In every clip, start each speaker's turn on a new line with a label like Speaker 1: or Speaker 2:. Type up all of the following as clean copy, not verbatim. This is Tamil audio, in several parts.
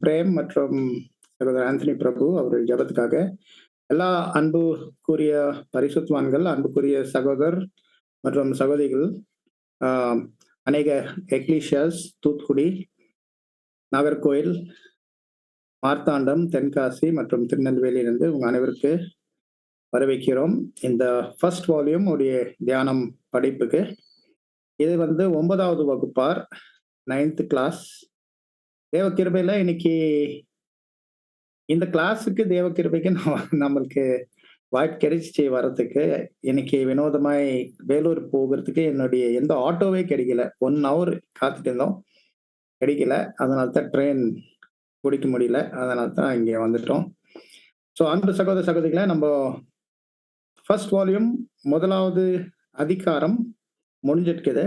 Speaker 1: பிரேம் மற்றும் சகோதரர் ஆந்தனி பிரபு அவர்கள் ஜெபத்துக்காக எல்லா அன்பு கூறிய பரிசுத்தவான்கள், அன்புக்குரிய சகோதரர் மற்றும் சகோதரிகள், ஆஹ், அநேக எக்லீஷியாஸ், தூத்துக்குடி, நாகர்கோயில், மார்த்தாண்டம், தென்காசி மற்றும் திருநெல்வேலியிலிருந்து உங்க அனைவருக்கு வரவேற்கிறோம். இந்த ஃபர்ஸ்ட் வால்யூம் உடைய தியானம் படிப்புக்கு. இது 9வது வகுப்பார், 9th கிளாஸ். தேவ கிருபையில இன்னைக்கு இந்த கிளாஸுக்கு தேவ கிருபைக்கு நம்மளுக்கு வாய்ப்பு கிடைச்சிச்சு வர்றதுக்கு. இன்னைக்கு வினோதமாய் வேலூர் போகிறதுக்கு என்னுடைய எந்த ஆட்டோவே கிடைக்கல. 1 ஹவர் காத்துட்டு இருந்தோம், கிடைக்கல. அதனால தான் ட்ரெயின் பிடிக்க முடியல. அதனால தான் இங்கே வந்துட்டோம். ஸோ அன்பு சகோதர சகோதரிகளை, நம்ம ஃபர்ஸ்ட் வால்யூம் 1வது அதிகாரம் முடிஞ்சிருக்குது.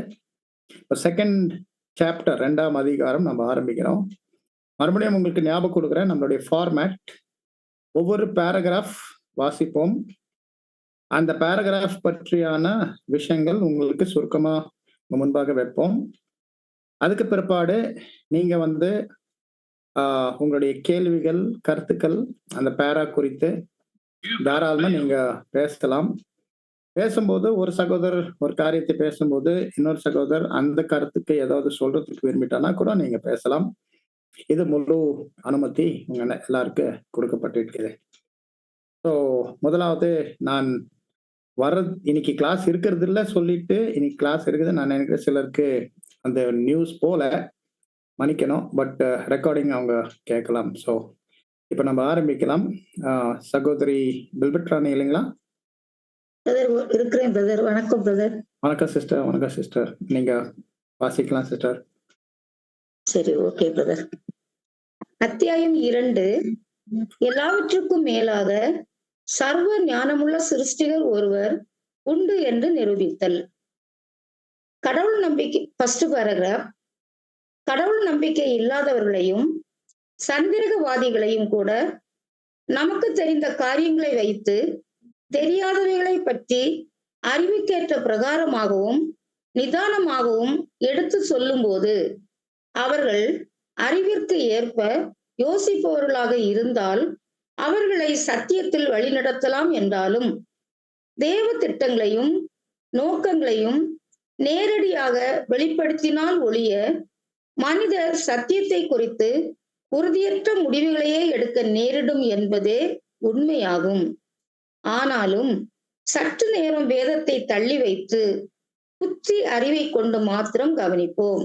Speaker 1: இப்போ செகண்ட் சாப்டர் 2ஆம் அதிகாரம் நம்ம ஆரம்பிக்கிறோம். மறுபடியும் உங்களுக்கு ஞாபகம் கொடுக்குறேன், நம்மளுடைய ஃபார்மேட் ஒவ்வொரு பேராகிராஃப் வாசிப்போம். அந்த பேராகிராஃப் பற்றியான விஷயங்கள் உங்களுக்கு சுருக்கமா முன்பாக வைப்போம். அதுக்கு பிற்பாடு நீங்க உங்களுடைய கேள்விகள், கருத்துக்கள் அந்த பேரா குறித்து தாராளமா நீங்க பேசலாம். பேசும்போது ஒரு சகோதரர் ஒரு காரியத்தை பேசும்போது இன்னொரு சகோதரர் அந்த கருத்துக்கு ஏதாவது சொல்றதுக்கு விரும்பிட்டானா கூட நீங்க பேசலாம். இது முழு அனுமதி உங்க எல்லாருக்கும் கொடுக்கப்பட்டிருக்குது. ஸோ முதலாவது, நான் இன்னைக்கு கிளாஸ் இருக்கிறது இல்லை சொல்லிட்டு இன்னைக்கு கிளாஸ் இருக்குது நான் நினைக்கிறேன். சிலருக்கு அந்த நியூஸ் போல மன்னிக்கணும், பட் ரெக்கார்டிங் அவங்க கேட்கலாம். ஸோ இப்போ நம்ம ஆரம்பிக்கலாம். சகோதரி பில்பட்ராணி இல்லைங்களா?
Speaker 2: இருக்கிறேன் பிரதர். வணக்கம் பிரதர்.
Speaker 1: வணக்கம் சிஸ்டர். வணக்கம் சிஸ்டர். நீங்க வாசிக்கலாம் சிஸ்டர்.
Speaker 2: சரி, ஓகே பிரதர். அத்தியாயம் 2. எல்லாவற்றுக்கும் மேலாக சர்வ ஞானமுள்ள சிருஷ்டிகள் ஒருவர் உண்டு என்று நிரூபித்தல். கடவுள் நம்பிக்கை. First paragraph. கடவுள் நம்பிக்கை இல்லாதவர்களையும் சந்திரகவாதிகளையும் கூட நமக்கு தெரிந்த காரியங்களை வைத்து தெரியாதவைகளை பற்றி அறிவுக்கேற்ற பிரகாரமாகவும் நிதானமாகவும் எடுத்து சொல்லும் போது அவர்கள் அறிவிற்கு ஏற்ப யோசிப்பவர்களாக இருந்தால் அவர்களை சத்தியத்தில் வழிநடத்தலாம் என்றாலும் தேவ திட்டங்களையும் நோக்கங்களையும் நேரடியாக வெளிப்படுத்தினால் ஒழிய மனிதர் சத்தியத்தை குறித்து உறுதியற்ற முடிவுகளையே எடுக்க நேரிடும் என்பதே உண்மையாகும். ஆனாலும் சற்று நேரம் வேதத்தை தள்ளி வைத்து புத்தி அறிவை கொண்டு மாத்திரம் கவனிப்போம்.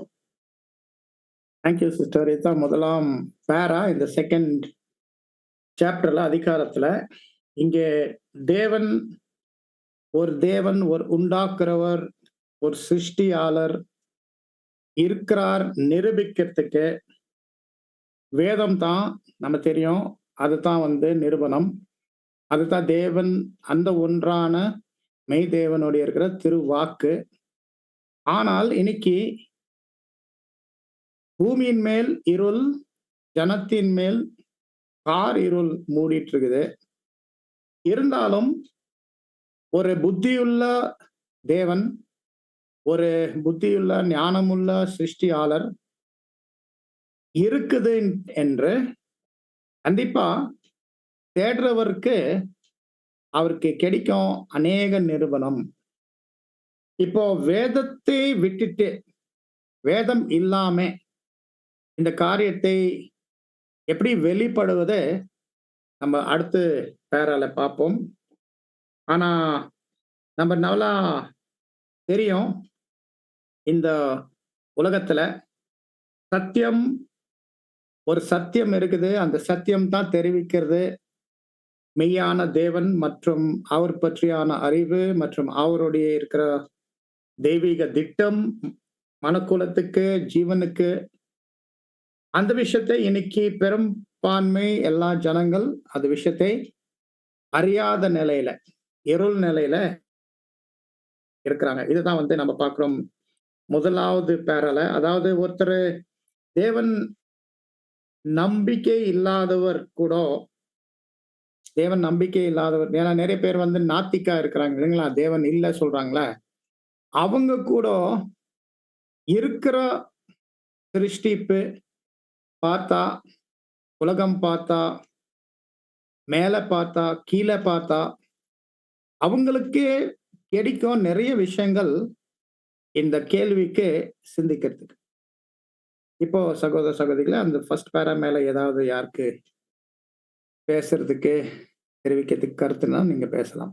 Speaker 1: Thank you sister. இதுதான் முதலாம் பேரா இந்த செகண்ட் சாப்டர்ல, அதிகாரத்துல. இங்கே தேவன் ஒரு உண்டாக்குறவர், ஒரு சிருஷ்டியாளர் இருக்கிறார் நிரூபிக்கிறதுக்கு வேதம் தான் நம்ம தெரியும். அதுதான் நிரூபணம். அதுதான் தேவன், அந்த ஒன்றான மெய் தேவனுடைய இருக்கிற திருவாக்கு. ஆனால் இன்னைக்கு பூமியின் மேல் இருள், ஜனத்தின் மேல் கார் இருள் மூடிட்டு இருக்குது. இருந்தாலும் ஒரு புத்தியுள்ள தேவன், ஒரு புத்தியுள்ள ஞானமுள்ள சிருஷ்டியாளர் இருக்குது என்று கண்டிப்பா தேடுறவருக்கு அவருக்கு கிடைக்கும் அநேக நிரூபணம். இப்போ வேதத்தை விட்டுட்டு, வேதம் இல்லாம இந்த காரியத்தை எப்படி வெளிப்படுவது நம்ம அடுத்து பேரால பார்ப்போம். ஆனா நம்ம நல்லா தெரியும், இந்த உலகத்துல சத்தியம், ஒரு சத்தியம் இருக்குது. அந்த சத்தியம் தான் தெரிவிக்கிறது மெய்யான தேவன் மற்றும் அவர் பற்றியான அறிவு மற்றும் அவருடைய இருக்கிற தெய்வீக திட்டம் மனக்குலத்துக்கு, ஜீவனுக்கு. அந்த விஷயத்தை இன்னைக்கு பெரும்பான்மை எல்லா ஜனங்கள் அந்த விஷயத்தை அறியாத நிலையில, இருள் நிலையில இருக்கிறாங்க. இதுதான் நம்ம பார்க்கிறோம் முதலாவது பேரால. அதாவது ஒருத்தர் தேவன் நம்பிக்கை இல்லாதவர் கூட, தேவன் நம்பிக்கை இல்லாதவர், ஏன்னா நிறைய பேர் நாத்திக்கா இருக்கிறாங்க இல்லைங்களா, தேவன் இல்லை சொல்றாங்களா, அவங்க கூட இருக்கிற சிருஷ்டிப்பு பார்த்தா உலகம் பார்த்தா, மேல பார்த்தா, கீழ பார்த்தா, அவங்களுக்கே கிடைக்கும் நிறைய விஷயங்கள் இந்த கேள்விக்கு சிந்திக்கிறதுக்கு. இப்போ சகோதர, சகோதரிகளே அந்த ஃபர்ஸ்ட் பேரா மேல ஏதாவது யாருக்கு பேசுறதுக்கு, தெரிவிக்கிறதுக்கு கருத்துன்னா நீங்க பேசலாம்.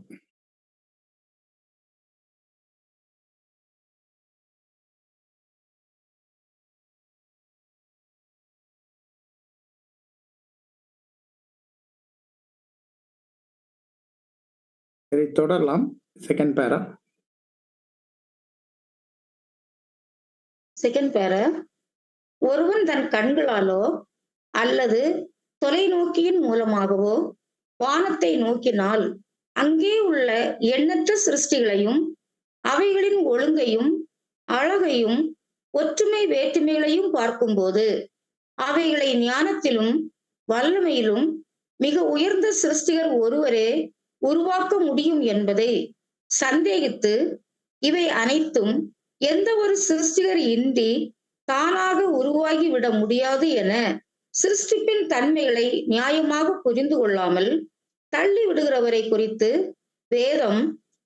Speaker 1: சரி தொடரலாம். செகண்ட் பேரா.
Speaker 2: செகண்ட் பேரா, ஒருவன் தன் கண்களாலோ அல்லது தொலைநோக்கியின் மூலமாகவோ வானத்தை நோக்கினால் அங்கே உள்ள எண்ணற்ற சிருஷ்டிகளையும் அவைகளின் ஒழுங்கையும் அழகையும் ஒற்றுமை வேற்றுமைகளையும் பார்க்கும்போது அவைகளை ஞானத்திலும் வல்லமையிலும் மிக உயர்ந்த சிருஷ்டிகர் ஒருவரே உருவாக்க முடியும் என்பதை சந்தேகித்து இவை அனைத்தும் எந்த ஒரு சிருஷ்டிகர் இன்றி தானாக உருவாகி விட முடியாது என சிருஷ்டிப்பின் தன்மைகளை நியாயமாக புரிந்து கொள்ளாமல் தள்ளி விடுகிறவரை குறித்து வேதம்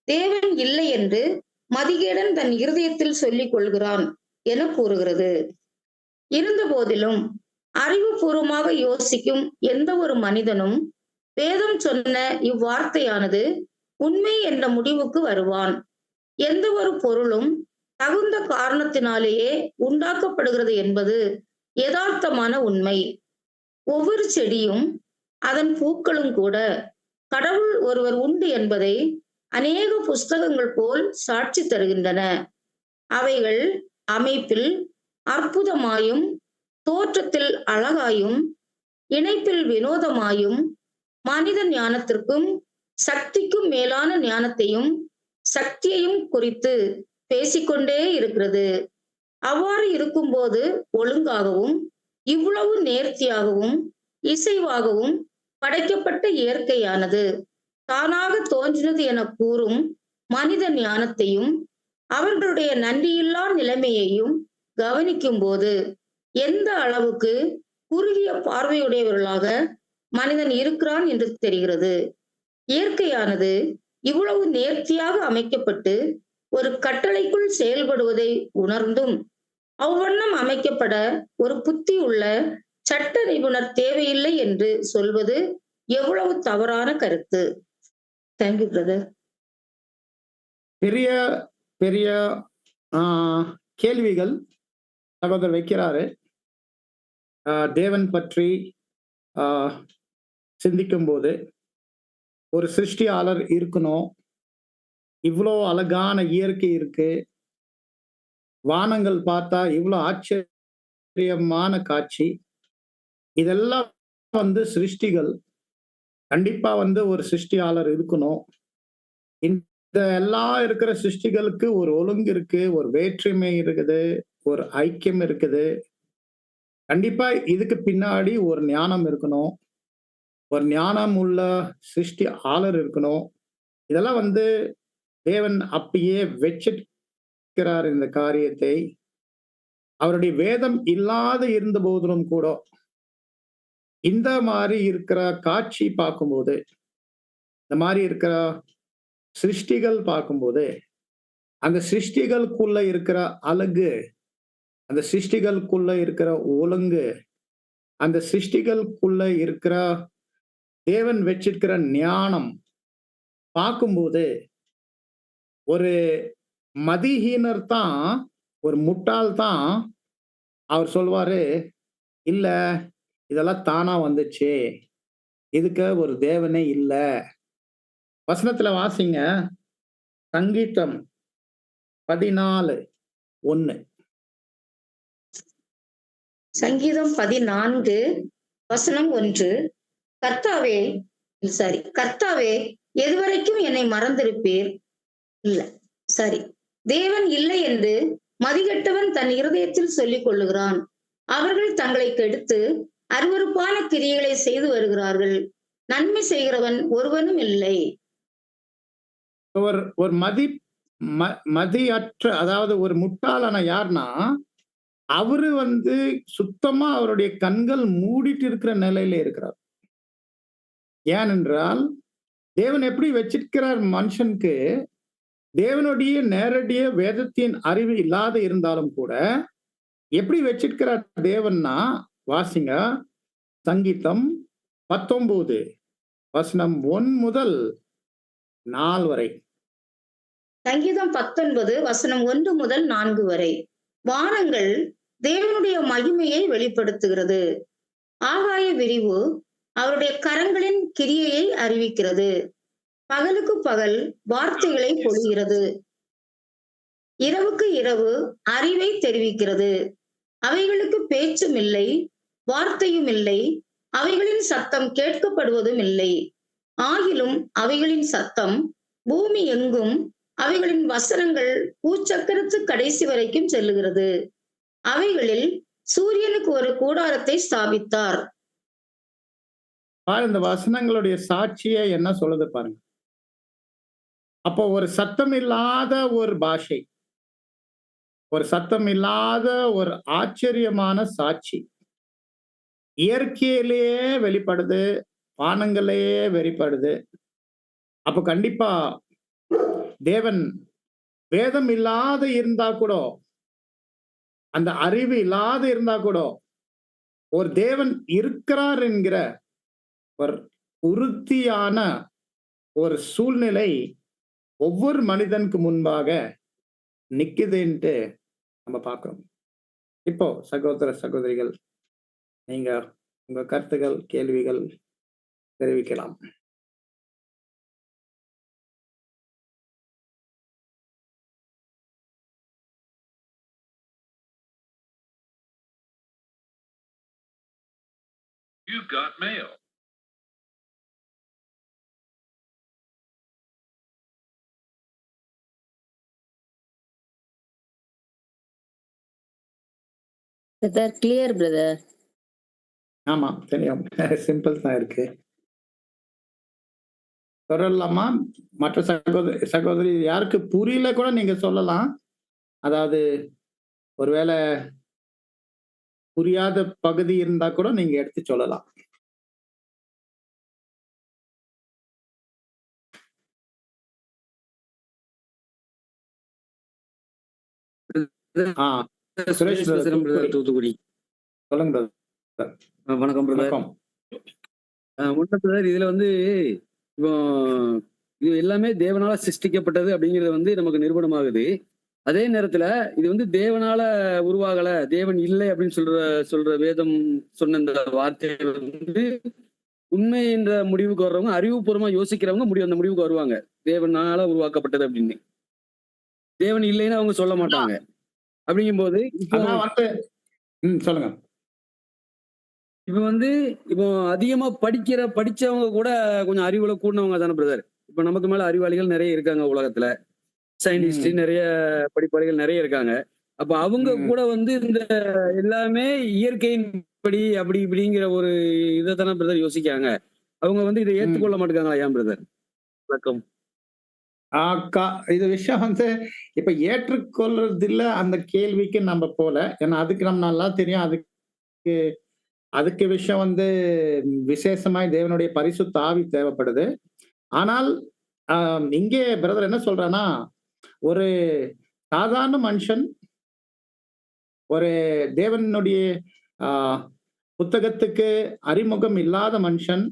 Speaker 2: தேவன் இல்லை என்று மதிகேடன் தன் இருதயத்தில் சொல்லிக் கொள்கிறான் என கூறுகிறது. இருந்த போதிலும் அறிவுபூர்வமாக யோசிக்கும் எந்த ஒரு மனிதனும் வேதம் சொன்ன இவ்வார்த்தையானது உண்மை என்ற முடிவுக்கு வருவான். எந்த ஒரு பொருளும் தகுந்த காரணத்தினாலேயே உண்டாக்கப்படுகிறது என்பது யதார்த்தமான உண்மை. ஒவ்வொரு செடியும் அதன் பூக்களும் கூட கடவுள் ஒருவர் உண்டு என்பதை அநேக புஸ்தகங்கள் போல் சாட்சி தருகின்றன. அவைகள் அமைப்பில் அற்புதமாயும், தோற்றத்தில் அழகாயும், இணைப்பில் வினோதமாயும், மனித ஞானத்திற்கும் சக்திக்கும் மேலான ஞானத்தையும் சக்தியையும் குறித்து பேசிக்கொண்டே இருக்கிறது. அவ்வாறு இருக்கும்போது ஒழுங்காகவும் இவ்வளவு நேர்த்தியாகவும் இசைவாகவும் படைக்கப்பட்ட இயற்கையானது தானாக தோன்றினது என கூறும் மனித ஞானத்தையும் அவர்களுடைய நன்றியில்லா நிலைமையையும் கவனிக்கும் போது எந்த அளவுக்கு குறுகிய பார்வையுடையவர்களாக மனிதன் இருக்கிறான் என்று தெரிகிறது. இயற்கையானது இவ்வளவு நேர்த்தியாக அமைக்கப்பட்டு ஒரு கட்டளைக்குள் செயல்படுவதை உணர்ந்தும் அவ்வண்ணம் அமைக்கப்பட ஒரு புத்தி உள்ள சட்ட நிபுணர் தேவையில்லை என்று சொல்வது எவ்வளவு தவறான கருத்து. Thank you brother.
Speaker 1: பெரிய பெரிய கேள்விகள் சகோதரர் வைக்கிறாரு. தேவன் பற்றி சிந்திக்கும் போது ஒரு சிருஷ்டியாளர் இருக்கணும். இவ்வளோ அழகான இயற்கை இருக்கு. வானங்கள் பார்த்தா இவ்வளோ ஆச்சரியமான காட்சி. இதெல்லாம் சிருஷ்டிகள். கண்டிப்பா ஒரு சிருஷ்டியாளர் இருக்கணும். இந்த எல்லாம் இருக்கிற சிருஷ்டிகளுக்கு ஒரு ஒழுங்கு இருக்கு, ஒரு வேற்றுமை இருக்குது, ஒரு ஐக்கியம் இருக்குது. கண்டிப்பா இதுக்கு பின்னாடி ஒரு ஞானம் இருக்கணும். ஒரு ஞானம் உள்ள சிருஷ்டி ஆளர் இருக்கணும். இதெல்லாம் தேவன் அப்பயே வச்சிருக்கிறார் இந்த காரியத்தை. அவருடைய வேதம் இல்லாத இருந்த போதிலும் கூட இந்த மாதிரி இருக்கிற காட்சி பார்க்கும்போது, இந்த மாதிரி இருக்கிற சிருஷ்டிகள் பார்க்கும்போது, அந்த சிருஷ்டிகளுக்குள்ள இருக்கிற அழகு, அந்த சிருஷ்டிகளுக்குள்ள இருக்கிற ஒழுங்கு, அந்த சிருஷ்டிகளுக்குள்ள இருக்கிற தேவன் வச்சிருக்கிற ஞானம் பார்க்கும்போது ஒரு மதிஹீனர் தான், ஒரு முட்டாள் தான் அவர் சொல்வாரு, இல்ல இதெல்லாம் தானா வந்துச்சு, இதுக்கு ஒரு தேவனே இல்ல. வசனத்துல வாசிங்க, சங்கீதம் 14:1.
Speaker 2: சங்கீதம் 14 வசனம் 1. கர்த்தாவே எதுவரைக்கும் என்னை மறந்திருப்பீர்? இல்ல தேவன் இல்லை என்று மதிகெட்டவன் தன் இருதயத்தில் சொல்லிக் கொள்ளுகிறான். அவர்கள் தங்களை கெடுத்து அருவருப்பான கிரியைகளை செய்து வருகிறார்கள். நன்மை செய்கிறவன் ஒருவனும் இல்லை.
Speaker 1: ஒரு மதியற்ற, அதாவது ஒரு முட்டாளான யார்னா அவரு வந்து சுத்தமா அவருடைய கண்கள் மூடிட்டு இருக்கிற நிலையில இருக்கிறார். ஏனென்றால் தேவன் எப்படி வச்சிருக்கிறார் மனுஷனுக்கு, தேவனுடைய நேரடிய வேதத்தின் அறிவு இல்லாத இருந்தாலும் கூட எப்படி வச்சிருக்கிறார் தேவன்னா, வாசிங்க சங்கீதம் 19 வசனம் 1 முதல் 4 வரை.
Speaker 2: சங்கீதம் 19 வசனம் 1 முதல் 4 வரை. வானங்கள் தேவனுடைய மகிமையை வெளிப்படுத்துகிறது. ஆகாய விரிவு அவருடைய கரங்களின் கிரியையை அறிவிக்கிறது. பகலுக்கு பகல் வார்த்தைகளை பொழிகிறது. இரவுக்கு இரவு அறிவை தெரிவிக்கிறது. அவைகளுக்கு பேச்சும் இல்லை, வார்த்தையும் இல்லை, அவைகளின் சத்தம் கேட்கப்படுவதும் இல்லை. ஆகிலும் அவைகளின் சத்தம் பூமி எங்கும், அவைகளின் வசனங்கள் பூச்சக்கரத்து கடைசி வரைக்கும் செல்லுகிறது. அவைகளில் சூரியனுக்கு ஒரு கூடாரத்தை ஸ்தாபித்தார்.
Speaker 1: இந்த வசனங்களுடைய சாட்சியை என்ன சொல்லுது பாருங்க. அப்போ ஒரு சத்தம் இல்லாத ஒரு பாஷை, ஒரு சத்தம் இல்லாத ஒரு ஆச்சரியமான சாட்சி இயற்கையிலேயே வெளிப்படுது, வானங்களே வெளிப்படுது. அப்ப கண்டிப்பா தேவன் வேதம் இல்லாத இருந்தா கூட, அந்த அறிவு இல்லாத இருந்தா கூட, ஒரு தேவன் இருக்கிறார் என்கிற ஒரு உறுதியான ஒரு சூழ்நிலை ஒவ்வொரு மனிதனுக்கு முன்பாக நிக்குதுன்ட்டு நம்ம பார்க்கிறோம். இப்போ சகோதர சகோதரிகள், நீங்க உங்க கருத்துகள், கேள்விகள் தெரிவிக்கலாம்.
Speaker 3: You've got mail.
Speaker 2: Brother, clear brother.
Speaker 1: ஆமா தெரியும். சிம்பிள் தான் இருக்கு. தொடரலாமா? மற்ற சகோதரி யாருக்கு புரியல கூட நீங்க சொல்லலாம். அதாவது ஒருவேளை புரியாத பகுதி இருந்தா கூட நீங்க எடுத்து சொல்லலாம். சுரேஷ்
Speaker 4: தூத்துக்குடி.
Speaker 1: சொல்லுங்க.
Speaker 4: வணக்கம் பிரதர். பிரதர், இதுல வந்து இப்போ இது எல்லாமே தேவனால சிருஷ்டிக்கப்பட்டது அப்படிங்கிறது வந்து நமக்கு நிரூபணமாகுது. அதே நேரத்துல இது வந்து தேவனால உருவாகல, தேவன் இல்லை அப்படின்னு சொல்ற வேதம் சொன்ன இந்த வார்த்தை வந்து உண்மை என்ற முடிவுக்கு வர்றவங்க, அறிவுபூர்வமா யோசிக்கிறவங்க அந்த முடிவுக்கு வருவாங்க, தேவனால உருவாக்கப்பட்டது அப்படின்னு. தேவன் இல்லைன்னு அவங்க சொல்ல மாட்டாங்க. அப்படிங்கும்போது
Speaker 1: சொல்லுங்க.
Speaker 4: இப்ப வந்து இப்போ அதிகமா படிச்சவங்க கூட கொஞ்சம் அறிவுல கூடினவங்க தானே பிரதர். இப்ப நமக்கு மேல அறிவாளிகள் நிறைய இருக்காங்க உலகத்துல, சயின்டிஸ்ட் நிறைய படிப்பாளிகள் நிறைய இருக்காங்க. அப்ப அவங்க கூட வந்து இந்த எல்லாமே இயற்கையின் படி அப்படி இப்படிங்கிற ஒரு இதை தானே பிரதர் யோசிக்காங்க. அவங்க வந்து இதை ஏற்றுக்கொள்ள மாட்டேங்காங்களா ஏன் பிரதர்? வணக்கம்.
Speaker 1: இது விஷயம் வந்து இப்ப ஏற்றுக்கொள்றது இல்ல அந்த கேள்விக்கு நம்ம போல. ஏன்னா அதுக்கு நம்ம நல்லா தெரியும். அதுக்கு விஷயம் வந்து விசேஷமாய் தேவனுடைய பரிசுத்த ஆவி தேவைப்படுது. ஆனால் இங்கே பிரதர் என்ன சொல்றான்னா, ஒரு சாதாரண மனுஷன், ஒரு தேவனுடைய புத்தகத்துக்கு அறிமுகம் இல்லாத மனுஷன்,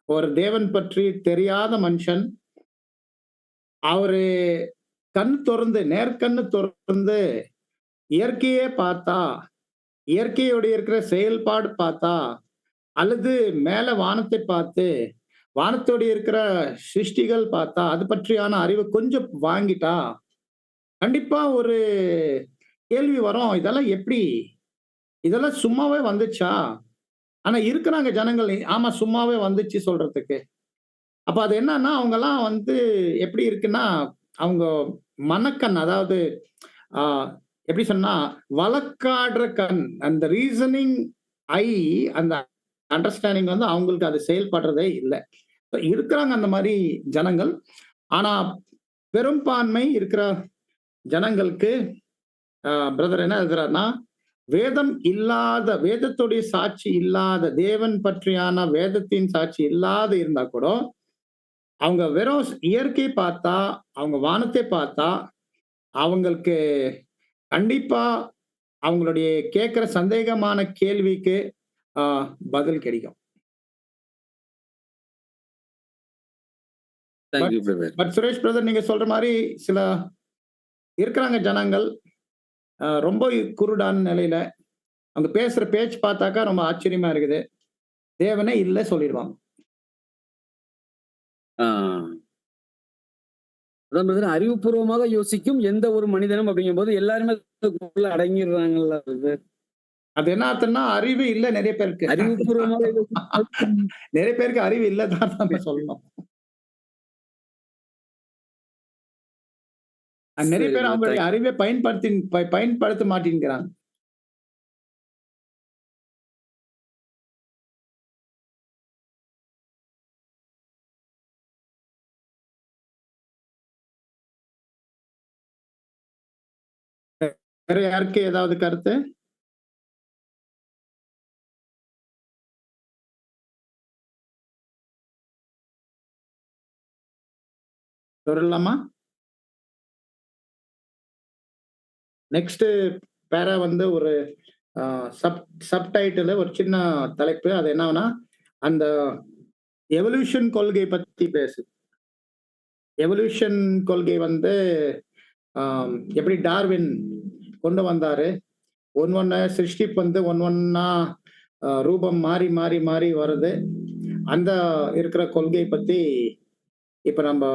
Speaker 1: ஒரு தேவன் பற்றி தெரியாத மனுஷன், அவரு நேர்கண்ணு திறந்து இயற்கையே பார்த்தா, இயற்கையோட இருக்கிற செயல்பாடு பார்த்தா, அல்லது மேல வானத்தை பார்த்து வானத்தோட இருக்கிற சிருஷ்டிகள் பார்த்தா, அது பற்றியான அறிவு கொஞ்சம் வாங்கிட்டா, கண்டிப்பா ஒரு கேள்வி வரும். இதெல்லாம் எப்படி? இதெல்லாம் சும்மாவே வந்துச்சா? ஆனா இருக்கிறாங்க ஜனங்கள், ஆமா சும்மாவே வந்துச்சு சொல்றதுக்கு. அப்ப அது என்னன்னா, அவங்க எல்லாம் வந்து எப்படி இருக்குன்னா, அவங்க மனக்கண், அதாவது எப்படி சொன்னா வழக்காடுற கண், அந்த ரீசனிங் ஐ, அந்த அண்டர்ஸ்டாண்டிங் வந்து அவங்களுக்கு அது செயல்படுறதே இல்லை. இருக்கிறாங்க அந்த மாதிரி ஜனங்கள். ஆனா பெரும்பான்மை இருக்கிற ஜனங்களுக்கு பிரதர் என்ன எழுதுறாருன்னா, வேதம் இல்லாத, வேதத்துடைய சாட்சி இல்லாத, தேவன் பற்றியான வேதத்தின் சாட்சி இல்லாத இருந்தா கூட அவங்க வெறும் இயற்கை பார்த்தா, அவங்க வானத்தை பார்த்தா, அவங்களுக்கு கண்டிப்பா அவங்களுடைய கேட்கிற சந்தேகமான கேள்விக்கு பதில் கிடைக்கும்.
Speaker 4: Thank you brother.
Speaker 1: But Suresh brother, நீங்க சொல்ற மாதிரி சில இருக்கிறாங்க ஜனங்கள் ரொம்ப குருடான நிலையில, அவங்க பேசுற பேச்சு பார்த்தாக்கா ரொம்ப ஆச்சரியமா இருக்குது. தேவனே இல்ல சொல்லிடுவாங்க.
Speaker 4: அதான் பிரதர், அறிவுபூர்வமாக யோசிக்கும் எந்த ஒரு மனிதனும் அப்படிங்கும்போது எல்லாருமே அதுக்குள்ள அடங்கிடுறாங்கல்ல பிரதர்.
Speaker 1: அது என்ன அர்த்தம்னா, அறிவு இல்ல நிறைய பேருக்கு.
Speaker 4: அறிவுபூர்வமாக
Speaker 1: நிறைய பேருக்கு அறிவு இல்லதான் நம்ம சொல்லணும். நிறைய பேர் அவங்களுடைய அறிவை பயன்படுத்த மாட்டேங்கிறாங்க. வேற யாருக்கு ஏதாவது கருத்து? சொல்லலாமா? நெக்ஸ்ட் பேரா வந்து ஒரு சப்டைட்டில், ஒரு சின்ன தலைப்பு. அது என்னன்னா, அந்த எவல்யூஷன் கொள்கை பத்தி பேசுது. எவல்யூஷன் கொள்கை வந்து எப்படி டார்வின் கொண்டு வந்தாரு, ஒன்னொன்னு சிருஷ்டிப்பு வந்து ஒன்னொன்னா ரூபம் மாறி மாறி மாறி வருது. அந்த இருக்கிற கொள்கை பத்தி இப்ப நம்ம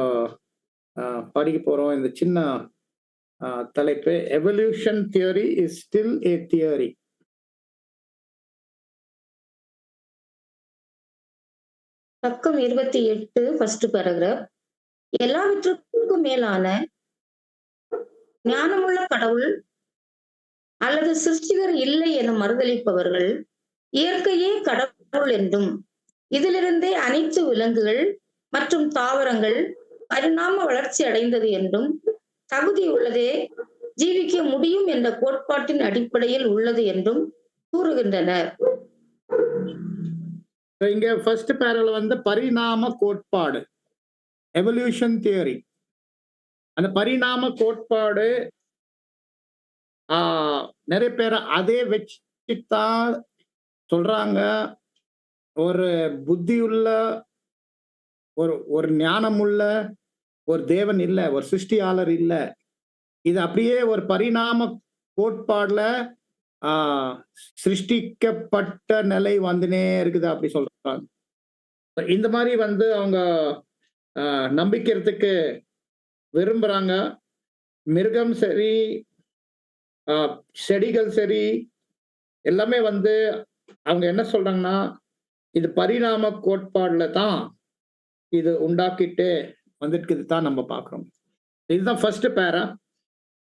Speaker 1: படிக்க போறோம். இந்த சின்ன தலைப்பு, evolution theory is still A theory.
Speaker 2: பக்கம் 28, ஃபர்ஸ்ட் பேராகிராஃப். எல்லாவற்றுக்கும் மேலான ஞானமுள்ள கடவுள் அல்லது சிருஷ்டிகர் இல்லை என மறுதளிப்பவர்கள் இயற்கையே கடவுள் என்றும், இதிலிருந்தே அனைத்து விலங்குகள் மற்றும் தாவரங்கள் பரிணாம வளர்ச்சி அடைந்தது என்றும், தகுதி உள்ளதே ஜீவிக்க முடியும் என்ற கோட்பாட்டின் அடிப்படையில் உள்ளது என்றும் கூறுகின்றனர்.
Speaker 1: இங்க ஃபர்ஸ்ட் பேரல வந்து பரிணாம கோட்பாடு, எவல்யூஷன் தியரி. அந்த பரிணாம கோட்பாடு நிறைய பேர் அதே வச்சுதான் சொல்றாங்க. ஒரு புத்தியுள்ள, ஒரு ஞானமுள்ள ஒரு தேவன் இல்ல, ஒரு சிருஷ்டியாளர் இல்ல. இது அப்படியே ஒரு பரிணாம கோட்பாடுல சிருஷ்டிக்கப்பட்ட நிலை வந்துனே இருக்குது அப்படி சொல்றாங்க. இந்த மாதிரி வந்து அவங்க நம்பிக்கிறதுக்கு விரும்புறாங்க. மிருகம் சரி, செடிகள் சரி, எல்லாமே வந்து அவங்க என்ன சொல்றாங்கன்னா, இது பரிணாம கோட்பாடுல தான் இது உண்டாக்கிட்டு வந்துட்டு தான் நம்ம பார்க்கிறோம். இதுதான் ஃபர்ஸ்ட் பேரா.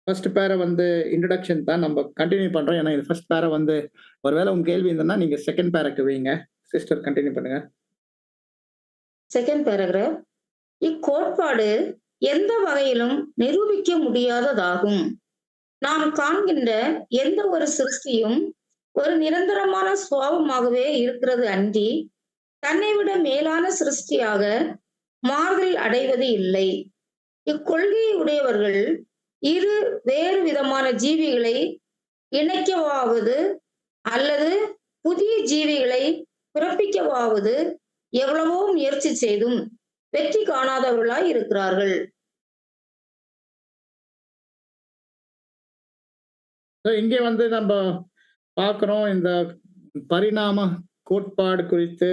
Speaker 1: ஃபர்ஸ்ட் பேரா வந்து இன்ட்ரோடக்ஷன் தான் நம்ம கண்டினியூ பண்றோம். ஏன்னா இது ஃபர்ஸ்ட் பேரா வந்து ஒருவேளை உங்க கேள்வி இருந்ததுன்னா நீங்க செகண்ட் பேராக்கு வைங்க. சிஸ்டர் கண்டினியூ பண்ணுங்க.
Speaker 2: Second paragraph. இக்கோட்பாடு எந்த வகையிலும் நிரூபிக்க முடியாததாகும். நாம் காண்கின்ற எந்த ஒரு சிருஷ்டியும் ஒரு நிரந்தரமான சுவாபமாகவே இருக்கிறது அன்றி தன்னை விட மேலான சிருஷ்டியாக மாறுதல் அடைவது இல்லை. இக்கொள்கையை உடையவர்கள் இரு வேறு விதமான ஜீவிகளை இணைக்கவாவது அல்லது புதிய ஜீவிகளை பிறப்பிக்கவாவது எவ்வளவோ முயற்சி செய்தும் வெற்றி காணாதவர்களாய் இருக்கிறார்கள்.
Speaker 1: இங்கே வந்து நம்ம பார்க்கிறோம், இந்த பரிணாம கோட்பாடு குறித்து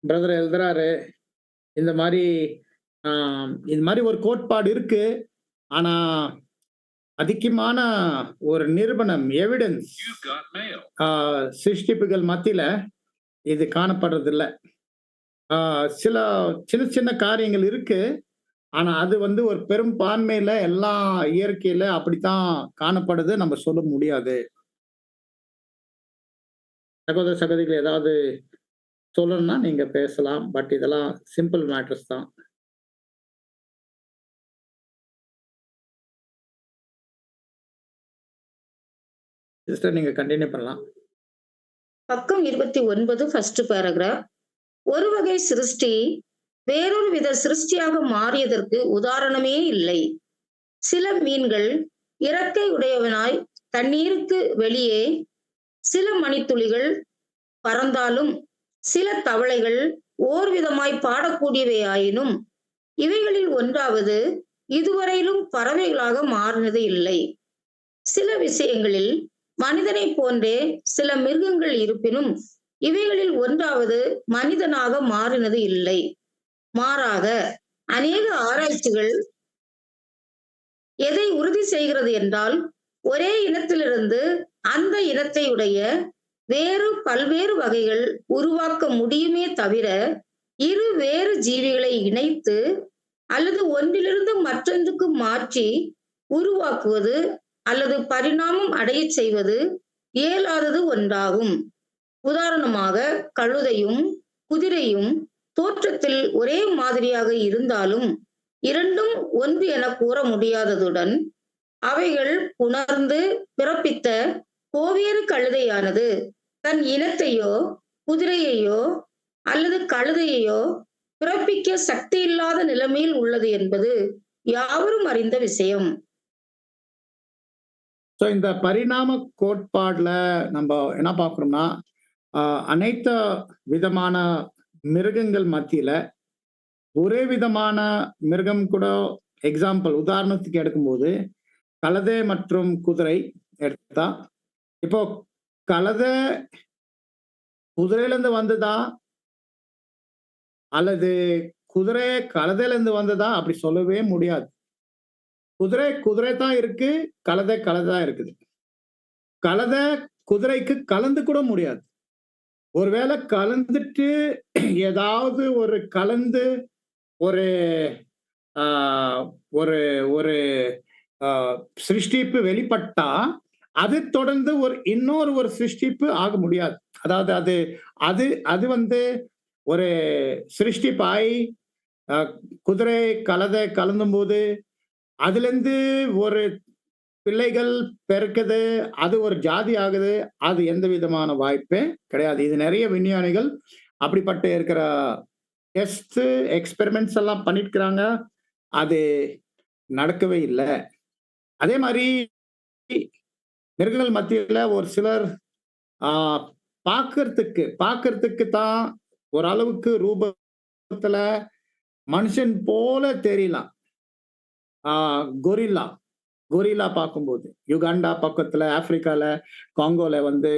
Speaker 1: பிரதர் எழுதுறாரு. இந்த மாதிரி ஒரு கோட்பாடு இருக்கு. ஆனா அதிகமான ஒரு நிரூபணம், எவிடன்ஸ் சிருஷ்டிப்புகள் மத்தியில இது காணப்படுறது இல்லை. சில சின்ன சின்ன காரியங்கள் இருக்கு. ஆனா அது வந்து ஒரு பெரும்பான்மையில எல்லா இயற்கையில அப்படித்தான் காணப்படுது, நம்ம சொல்ல முடியாது. சகோதர சகோதரிகள் ஏதாவது சொல்லணும்னா நீங்க பேசலாம். பட் இதெல்லாம் சிம்பிள் மேட்டர்ஸ் தான். சிஸ்டர் நீங்க கண்டினியூ பண்ணலாம்.
Speaker 2: பக்கம் 29 ஃபர்ஸ்ட் பேராகிராஃப். ஒரு வகை சிருஷ்டி வேறொரு வித சிருஷ்டியாக மாறியதற்கு உதாரணமே இல்லை. சில மீன்கள் இறக்கை உடையவனாய் தண்ணீருக்கு வெளியே சில மணித்துளிகள் பறந்தாலும், சில தவளைகள் ஓர் விதமாய் பாடக்கூடியவையாயினும், இவைகளில் ஒன்றாவது இதுவரையிலும் பறவைகளாக மாறினது இல்லை. சில விஷயங்களில் மனிதனைப் போன்றே சில மிருகங்கள் இருப்பினும், இவைகளில் ஒன்றாவது மனிதனாக மாறினது இல்லை. மாறாக அநேக ஆராய்ச்சிகள் எதை உறுதி செய்கிறது என்றால், ஒரே இனத்திலிருந்து அந்த இனத்தையுடைய வேறு பல்வேறு வகைகள் உருவாக்க முடியுமே தவிர, இரு வேறு ஜீவிகளை இணைத்து அல்லது ஒன்றிலிருந்து மற்றொன்றுக்கு மாற்றி உருவாக்குவது அல்லது பரிணாமம் அடையச் செய்வது இயலாதது ஒன்றாகும். உதாரணமாக, கழுதையும் குதிரையும் தோற்றத்தில் ஒரே மாதிரியாக இருந்தாலும் இரண்டும் ஒன்று என கூற முடியாததுடன், அவைகள் உணர்ந்து பிறப்பித்த கோவேறு கழுதையானது தன் இனத்தையோ குதிரையையோ அல்லது கழுதையையோ பிறப்பிக்க சக்தி இல்லாத நிலைமையில் உள்ளது என்பது யாவரும் அறிந்த விஷயம்.
Speaker 1: ஸோ இந்த பரிணாம கோட்பாடுல நம்ம என்ன பார்க்குறோம்னா, அனைத்து விதமான மிருகங்கள் மத்தியில ஒரே விதமான மிருகம் கூட எக்ஸாம்பிள் உதாரணத்துக்கு எடுக்கும்போது கழுதை மற்றும் குதிரை எடுத்தா, இப்போ கழுதை குதிரையிலிருந்து வந்ததா அல்லது குதிரை கழுதையிலிருந்து வந்ததா அப்படி சொல்லவே முடியாது. குதிரை குதிரை தான் இருக்கு, கழுதை கழுதை தான் இருக்குது. கழுதை குதிரைக்கு கலந்து கூட முடியாது. ஒருவேளை கலந்துட்டு ஏதாவது ஒரு கலந்து ஒரு ஆஹ், ஒரு ஒரு சிருஷ்டிப்பு வெளிப்பட்டா அது தொடர்ந்து இன்னொரு ஒரு சிருஷ்டிப்பு ஆக முடியாது. அதாவது அது அது அது வந்து ஒரு சிருஷ்டிப்பாய் குதிரை கலதை கலந்தும் போது அதுல இருந்து ஒரு பிள்ளைகள் பிறக்குது, அது ஒரு ஜாதி ஆகுது, அது எந்த விதமான வாய்ப்பே கிடையாது. இது நிறைய விஞ்ஞானிகள் அப்படிப்பட்ட இருக்கிற டெஸ்ட் எக்ஸ்பெரிமெண்ட்ஸ் எல்லாம் பண்ணிருக்கிறாங்க, அது நடக்கவே இல்லை. அதே மாதிரி மிருகங்கள் மத்தியில ஒரு சிலர் பார்க்கறதுக்கு தான் ஓரளவுக்கு ரூபத்துல மனுஷன் போல தெரியலாம். கொரில்லா கொரில்லா பார்க்கும்போது யுகாண்டா பக்கத்துல ஆப்பிரிக்கால காங்கோல வந்து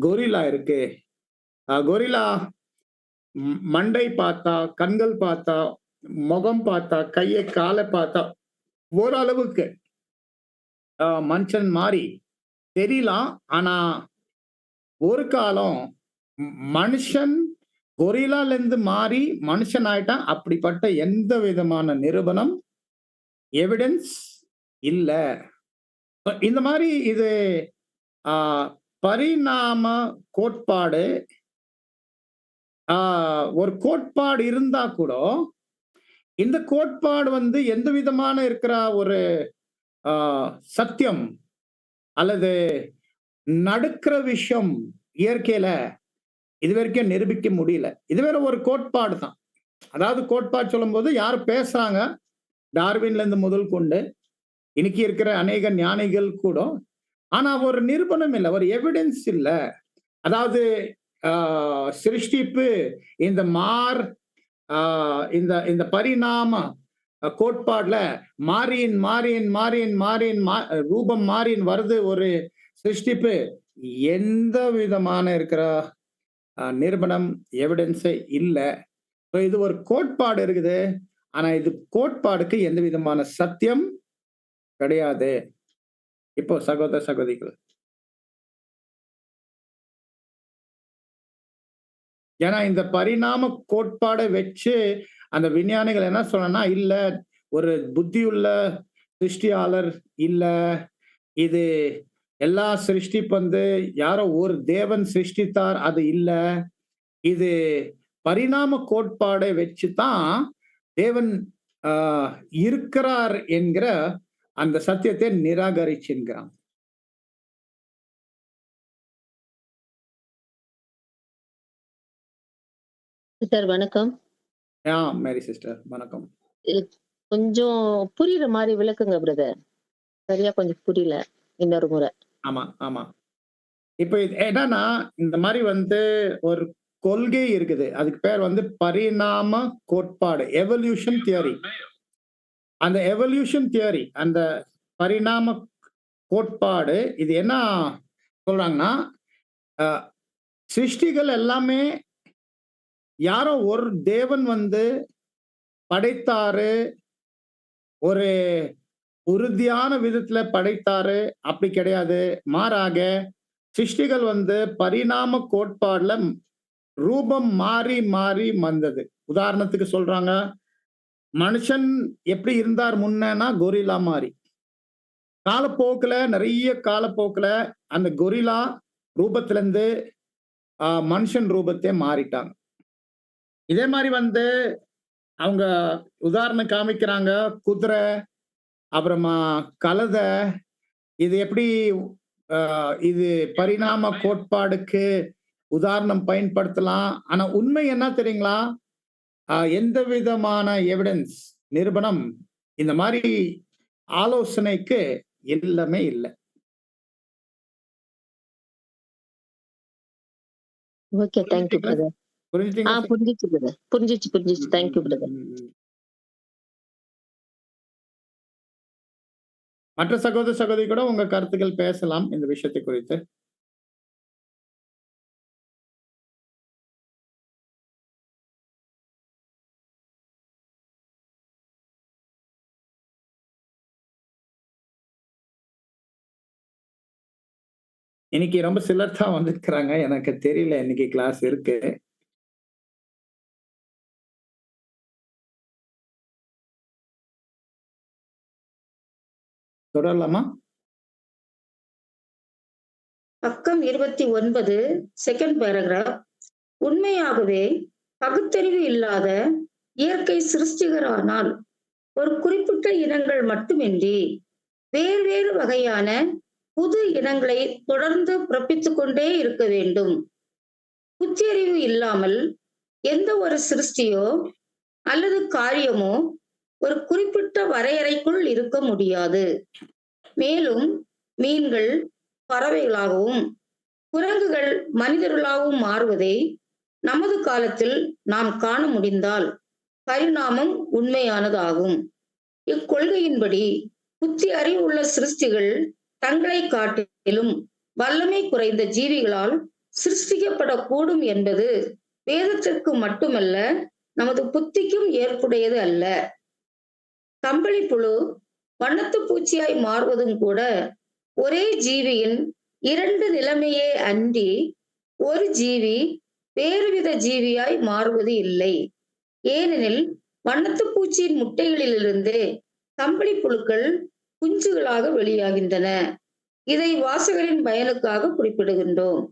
Speaker 1: கொரில்லா இருக்கு. கொரில்லா மண்டை பார்த்தா, கண்கள் பார்த்தா, முகம் பார்த்தா, கையை காலை பார்த்தா ஓரளவுக்கு மனுஷன் மாறி தெரியலாம். ஆனா ஒரு காலம் மனுஷன் கொரில்லால இருந்து மாறி மனுஷன் ஆயிட்டான், அப்படிப்பட்ட எந்த விதமான நிரூபணம் எவிடன்ஸ் இல்ல. இந்த மாதிரி இது பரிணாம கோட்பாடு ஒரு கோட்பாடு இருந்தா கூட இந்த கோட்பாடு வந்து எந்த விதமான இருக்கிற ஒரு சத்தியம் அல்லது நடக்கிற விஷயம் இயற்கையில இது வரைக்கும் நிரூபிக்க முடியல. இது வேற ஒரு கோட்பாடு தான். அதாவது கோட்பாடு சொல்லும் போது யார் பேசுறாங்க, டார்வின்ல இருந்து முதல் கொண்டு இன்னைக்கு இருக்கிற அநேக ஞானிகள் கூட, ஆனா ஒரு நிரூபணம் இல்லை, ஒரு எவிடன்ஸ் இல்லை. அதாவது சிருஷ்டிப்பு இந்த இந்த பரிணாம கோட்பாடுல மாறின் ரூபம் மாறின் வருது ஒரு சிருஷ்டிப்பு, எந்த விதமான இருக்கிற நிரூபணம் எவிடன்ஸே இல்லை. இது ஒரு கோட்பாடு இருக்குது, ஆனா இது கோட்பாடுக்கு எந்த விதமான சத்தியம் கிடையாது. இப்போ சகோதர சகோதரிகள், ஏன்னா இந்த பரிணாம கோட்பாடை வச்சு அந்த விஞ்ஞானிகள் என்ன சொன்னா, இல்ல ஒரு புத்தியுள்ள சிருஷ்டியாளர் இல்ல, இது எல்லா சிருஷ்டிப்பு வந்து யாரோ ஒரு தேவன் சிருஷ்டித்தார், அது இல்ல, இது பரிணாம கோட்பாடை வச்சுதான் தேவன் இருக்கிறார் என்கிற அந்த சத்தியத்தை நிராகரிச்சுங்கிறான்.
Speaker 3: சார் வணக்கம்.
Speaker 1: மேரி சிஸ்டர் வணக்கம்.
Speaker 3: இது கொஞ்சம் புரியுற மாரி விளக்குங்க பிரதர். சரியா கொஞ்சம் புரியல. இன்னொரு முறை.
Speaker 1: ஆமா, ஆமா. இப்ப இது என்னன்னா, இந்த மாரி வந்து ஒரு கொள்கை இருக்குது. அதுக்கு பேர் வந்து பரிணாம கோட்பாடு. Evolution theory. அந்த எவல்யூஷன் தியரி, அந்த பரிணாம கோட்பாடு இது என்ன சொல்றாங்கன்னா, அ சிருஷ்டிகள் எல்லாமே யாரோ ஒரு தேவன் வந்து படைத்தாரு. ஒரு உறுதியான விதத்துல படைத்தாரு. அப்படி கிடையாது. மாறாக சிருஷ்டிகள் வந்து பரிணாம கோட்பாடுல ரூபம் மாறி மாறி வந்தது. உதாரணத்துக்கு சொல்றாங்க, மனுஷன் எப்படி இருந்தார் முன்னன்னா கொரில்லா மாறி. காலப்போக்குல நிறைய காலப்போக்குல அந்த கொரில்லா ரூபத்திலிருந்து மனுஷன் ரூபத்தை மாறிட்டாங்க. இதே மாதிரி வந்து அவங்க உதாரணம் காமிக்கிறாங்க, குதிரை, அப்புறமா கழுதை. இது எப்படி இது பரிணாம கோட்பாடுக்கு உதாரணம் பயன்படுத்தலாம். ஆனா உண்மை என்ன தெரியுங்களா? எந்த விதமான எவிடன்ஸ் நிரூபணம் இந்த மாதிரி ஆலோசனைக்கு எல்லாமே இல்லை.
Speaker 3: ஓகே. Thank you brother.
Speaker 1: புரிஞ்சுட்டீங்க?
Speaker 3: புரிஞ்சிச்சு பிரதர். புரிஞ்சிச்சு. Thank you brother.
Speaker 1: மற்ற சகோதர சகோதரி கூட உங்க கருத்துக்கள் பேசலாம் இந்த விஷயத்தை குறித்து. இன்னைக்கு ரொம்ப சிலர் தான் வந்திருக்கிறாங்க. எனக்கு தெரியல இன்னைக்கு கிளாஸ் இருக்கு. தொடரலாமா?
Speaker 2: பக்கம் 29 செகண்ட் பேராகிராஃப். உண்மையாகவே பகுத்தறிவு இல்லாத இயற்கை சிருஷ்டிகரானால் ஒரு குறிப்பிட்ட இனங்கள் மட்டுமின்றி வேறு வகையான புது இனங்களை தொடர்ந்து பிறப்பித்துக் கொண்டே இருக்க வேண்டும். புத்தியறிவு இல்லாமல் எந்த ஒரு சிருஷ்டியோ அல்லது காரியமோ ஒரு குறிப்பிட்ட வரையறைக்குள் இருக்க முடியாது. மேலும் மீன்கள் பறவைகளாகவும் குரங்குகள் மனிதர்களாகவும் மாறுவதை நமது காலத்தில் நாம் காண முடிந்தால் பரிணாமம் உண்மையானதாகும். இக்கொள்கையின்படி புத்தி அறிவுள்ள சிருஷ்டிகள் தங்களை காட்டிலும் வல்லமை குறைந்த ஜீவிகளால் சிருஷ்டிக்கப்படக்கூடும் என்பது வேதத்திற்கு மட்டுமல்ல, நமது புத்திக்கும் ஏற்புடையது அல்ல. கம்பளி புழு வண்ணத்து பூச்சியாய் மாறுவதும் கூட ஒரே ஜீவியின் இரண்டு நிலைமையே அன்றி ஒரு ஜீவி வேறுவித ஜீவியாய் மாறுவது இல்லை. ஏனெனில் வண்ணத்து பூச்சியின் முட்டைகளிலிருந்து கம்பளி புழுக்கள் குஞ்சுகளாக வெளியாகின்றன. இதை வாசகரின் பயனுக்காக குறிப்பிடுகின்றோம்.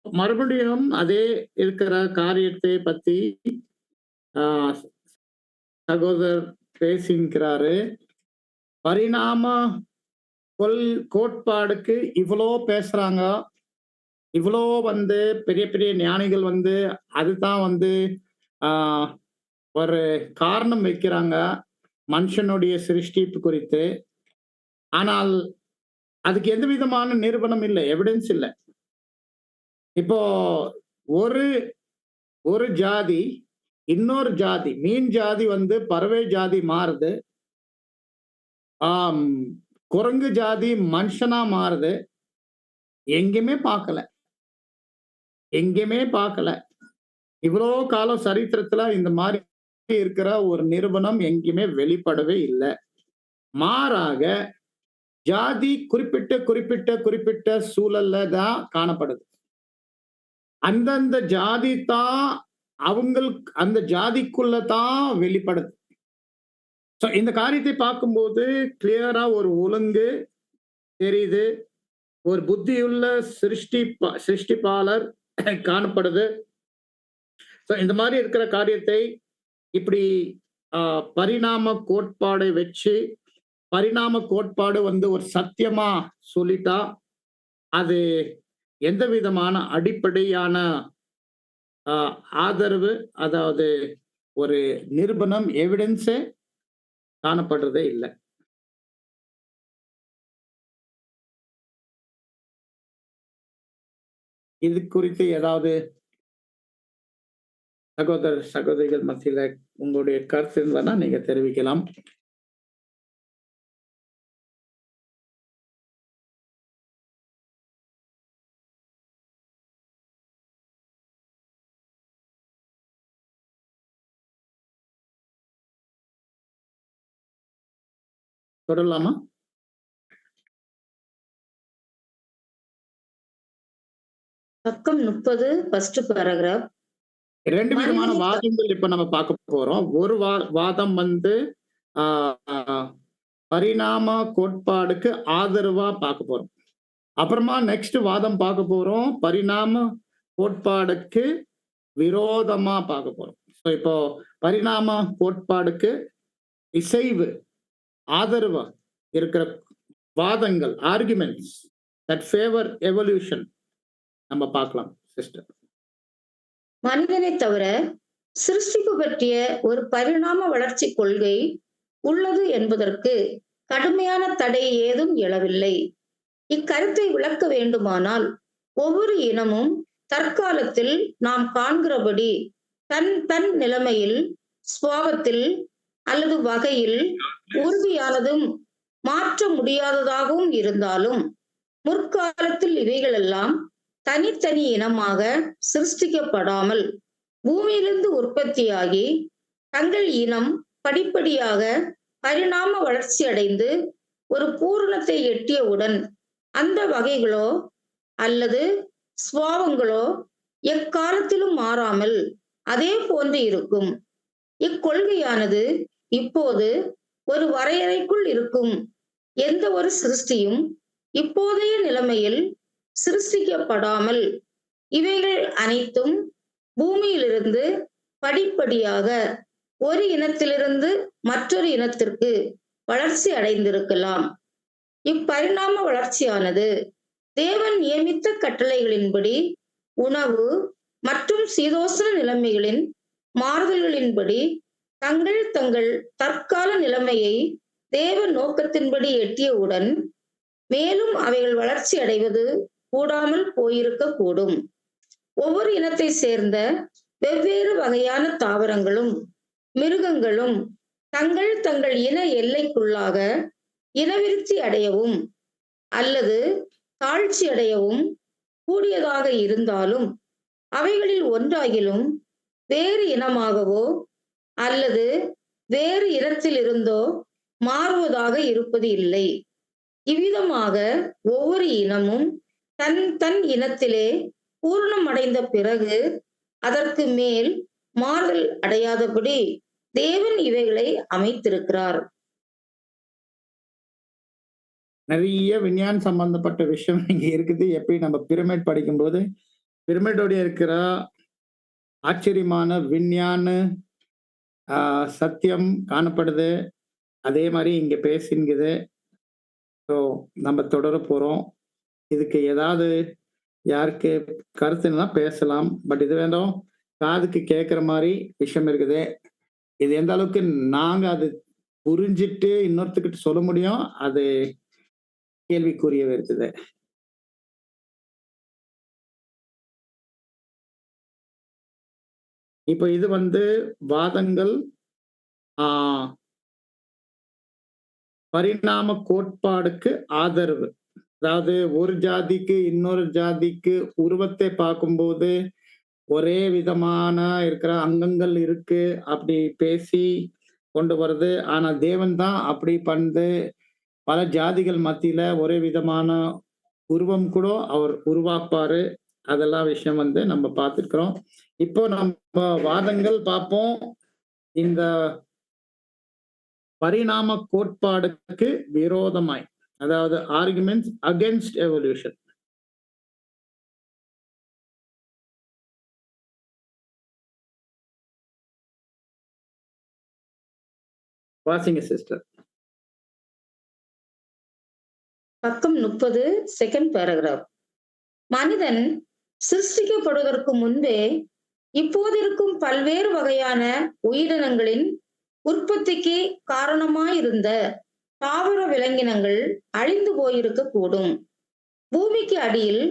Speaker 1: மறுபடியும் அதே இருக்கிற காரியத்தை பத்தி சகோதரர் பேசிக்கிறாரு. பரிணாம கோட்பாடுக்கு இவ்வளோ பேசுறாங்க. இவ்வளோ வந்து பெரிய பெரிய ஞானிகள் வந்து அதுதான் வந்து ஒரு காரணம் வைக்கிறாங்க மனுஷனுடைய சிருஷ்டிப்பு குறித்து. ஆனால் அதுக்கு எந்த விதமான நிரூபணம் இல்லை, எவிடன்ஸ் இல்லை. இப்போ ஒரு ஜாதி இன்னொரு ஜாதி, மீன் ஜாதி வந்து பறவை ஜாதி மாறுது, குரங்கு ஜாதி மனுஷனா மாறுது. எங்கேயுமே பார்க்கல. இவ்வளோ காலம் சரித்திரத்துல இந்த மாதிரி இருக்கிற ஒரு நிரூபணம் எங்கேயுமே வெளிப்படவே இல்லை. மாறாக ஜாதி குறிப்பிட்ட சூழல்ல தான் காணப்படுது. அந்தந்த ஜாதி தான் அவங்களுக்கு அந்த ஜாதிக்குள்ளதான் வெளிப்படுது. இந்த காரியத்தை பார்க்கும்போது கிளியரா ஒரு ஒழுங்கு தெரியுது. ஒரு புத்தியுள்ள சிருஷ்டிப்பாளர் காணப்படுது. இந்த மாதிரி இருக்கிற காரியத்தை இப்படி பரிணாம கோட்பாடை வச்சு, பரிணாம கோட்பாடு வந்து ஒரு சத்தியமா சொல்லிட்டா அது எந்த விதமான அடிப்படையான ஆதரவு, அதாவது ஒரு நிரூபணம், எவிடன்ஸே காணப்படுறதே இல்லை. இது குறித்து ஏதாவது சகோதர சகோதரிகள் மத்தியில உங்களுடைய கருத்து இருந்ததுன்னா நீங்க தெரிவிக்கலாம். தொடரலாமா?
Speaker 2: பக்கம் 30 ஃபர்ஸ்ட் பேராகிராஃப்.
Speaker 1: ரெண்டு விதமான
Speaker 2: மனிதனை
Speaker 1: வாதங்கள் இப்ப நம்ம பார்க்க போறோம். ஒரு வாதம் வந்து பரிணாம கோட்பாடுக்கு ஆதரவா பார்க்க போறோம். அப்புறமா நெக்ஸ்ட் வாதம் பார்க்க போறோம், பரிணாம கோட்பாடுக்கு விரோதமா பார்க்க போறோம். இப்போ பரிணாம கோட்பாடுக்கு இசைவு, ஆதரவா இருக்கிற வாதங்கள், ஆர்குமெண்ட்ஸ் தட் ஃபேவர் எவல்யூஷன் நம்ம பார்க்கலாம் சிஸ்டர்.
Speaker 2: மனிதனை தவிர சிருஷ்டிப்பு பற்றிய ஒரு பரிணாம வளர்ச்சி கொள்கை உள்ளது என்பதற்கு கடுமையான தடை ஏதும் எழவில்லை. இக்கருத்தை விளக்க வேண்டுமானால் ஒவ்வொரு இனமும் தற்காலத்தில் நாம் காண்கிறபடி தன் தன் நிலைமையில், சுபாவத்தில் அல்லது வகையில் உறுதியானதும் மாற்ற முடியாததாகவும் இருந்தாலும் முற்காலத்தில் இவைகளெல்லாம் தனித்தனி இனமாக சிருஷ்டிக்கப்படாமல் பூமியிலிருந்து உற்பத்தியாகி தங்கள் இனம் படிப்படியாக பரிணாம வளர்ச்சி அடைந்து ஒரு பூரணத்தை எட்டியவுடன் அந்த வகைகளோ அல்லது சுபாவங்களோ எக்காலத்திலும் மாறாமல் அதே போன்று இருக்கும். இக்கொள்கையானது இப்போது ஒரு வரையறைக்குள் இருக்கும் எந்த ஒரு சிருஷ்டியும் இப்போதைய நிலைமையில் சிருஷ்டிக்கப்படாமல் இவைகள் அனைத்தும் பூமியிலிருந்து படிப்படியாக ஒரு இனத்திலிருந்து மற்றொரு இனத்திற்கு வளர்ச்சி அடைந்திருக்கலாம். இப்பரிணாம வளர்ச்சியானது தேவன் நியமித்த கட்டளைகளின்படி உணவு மற்றும் சீதோஷ்ண நிலைமைகளின் மாறுதல்களின்படி தங்கள் தங்கள் தற்கால நிலைமையை தேவ நோக்கத்தின்படி எட்டியவுடன் மேலும் அவைகள் வளர்ச்சி அடைவது கூடாமல் போயிருக்க கூடும். ஒவ்வொரு இனத்தை சேர்ந்த வெவ்வேறு வகையான தாவரங்களும் மிருகங்களும் தங்கள் தங்கள் இன எல்லைக்குள்ளாக இனவிருத்தி அடையவும் அல்லது தாழ்ச்சி அடையவும் கூடியதாக இருந்தாலும் அவைகளில் ஒன்றாகிலும் வேறு இனமாகவோ அல்லது வேறு இனத்திலிருந்தோ மாறுவதாக இருப்பது இல்லை. இவ்விதமாக ஒவ்வொரு இனமும் தன் தன் இனத்திலே பூரணம் அடைந்த பிறகு அதற்கு மேல் மாறுதல் அடையாதபடி தேவன் இவைகளை அமைத்திருக்கிறார்.
Speaker 1: நிறைய விஞ்ஞான சம்பந்தப்பட்ட விஷயம் இங்க இருக்குது. எப்படி நம்ம பிரமிட் படிக்கும்போது பிரமிடோட இருக்கிற ஆச்சரியமான விஞ்ஞான சத்தியம் காணப்படுது. அதே மாதிரி இங்க பேசுங்குது. ஸோ நம்ம தொடர போறோம். இதுக்கு ஏதாவது யாருக்கு கருத்துன்னா பேசலாம். பட் இது வேண்டாம், காதுக்கு கேட்குற மாதிரி விஷயம் இருக்குது. இது எந்த அளவுக்கு நாங்க அது புரிஞ்சிட்டு இன்னொருத்துக்கிட்ட சொல்ல முடியும், அது கேள்விக்குரியவே இருக்குது. இப்போ இது வந்து வாதங்கள் பரிணாம கோட்பாடுக்கு ஆதரவு. அதாவது ஒரு ஜாதிக்கு இன்னொரு ஜாதிக்கு உருவத்தை பார்க்கும்போது ஒரே விதமான இருக்கிற அங்கங்கள் இருக்கு அப்படி பேசி கொண்டு வருது. ஆனா தேவன் தான் அப்படி பண்ணு பல ஜாதிகள் மத்தியில ஒரே விதமான உருவம் கூட அவர் உருவாப்பாரு. அதெல்லாம் விஷயம் வந்து நம்ம பார்த்துருக்கிறோம். இப்போ நம்ம வாதங்கள் பார்ப்போம். இந்த பரிணாம கோட்பாடுக்கு விரோதமாய், அதாவது ஆர்குமெண்ட்ஸ் அகென்ஸ்ட் எவல்யூஷன். வாசிங்க சிஸ்டர்.
Speaker 2: பக்கம் 30 செகண்ட் பேராகிராஃப். மனிதன் சிருஷ்டிக்கப்படுவதற்கு முன்பே இப்போதிருக்கும் பல்வேறு வகையான உயிரினங்களின் உற்பத்திக்கு காரணமாயிருந்த தாவர விலங்கினங்கள் அழிந்து போயிருக்க கூடும். பூமிக்கு அடியில்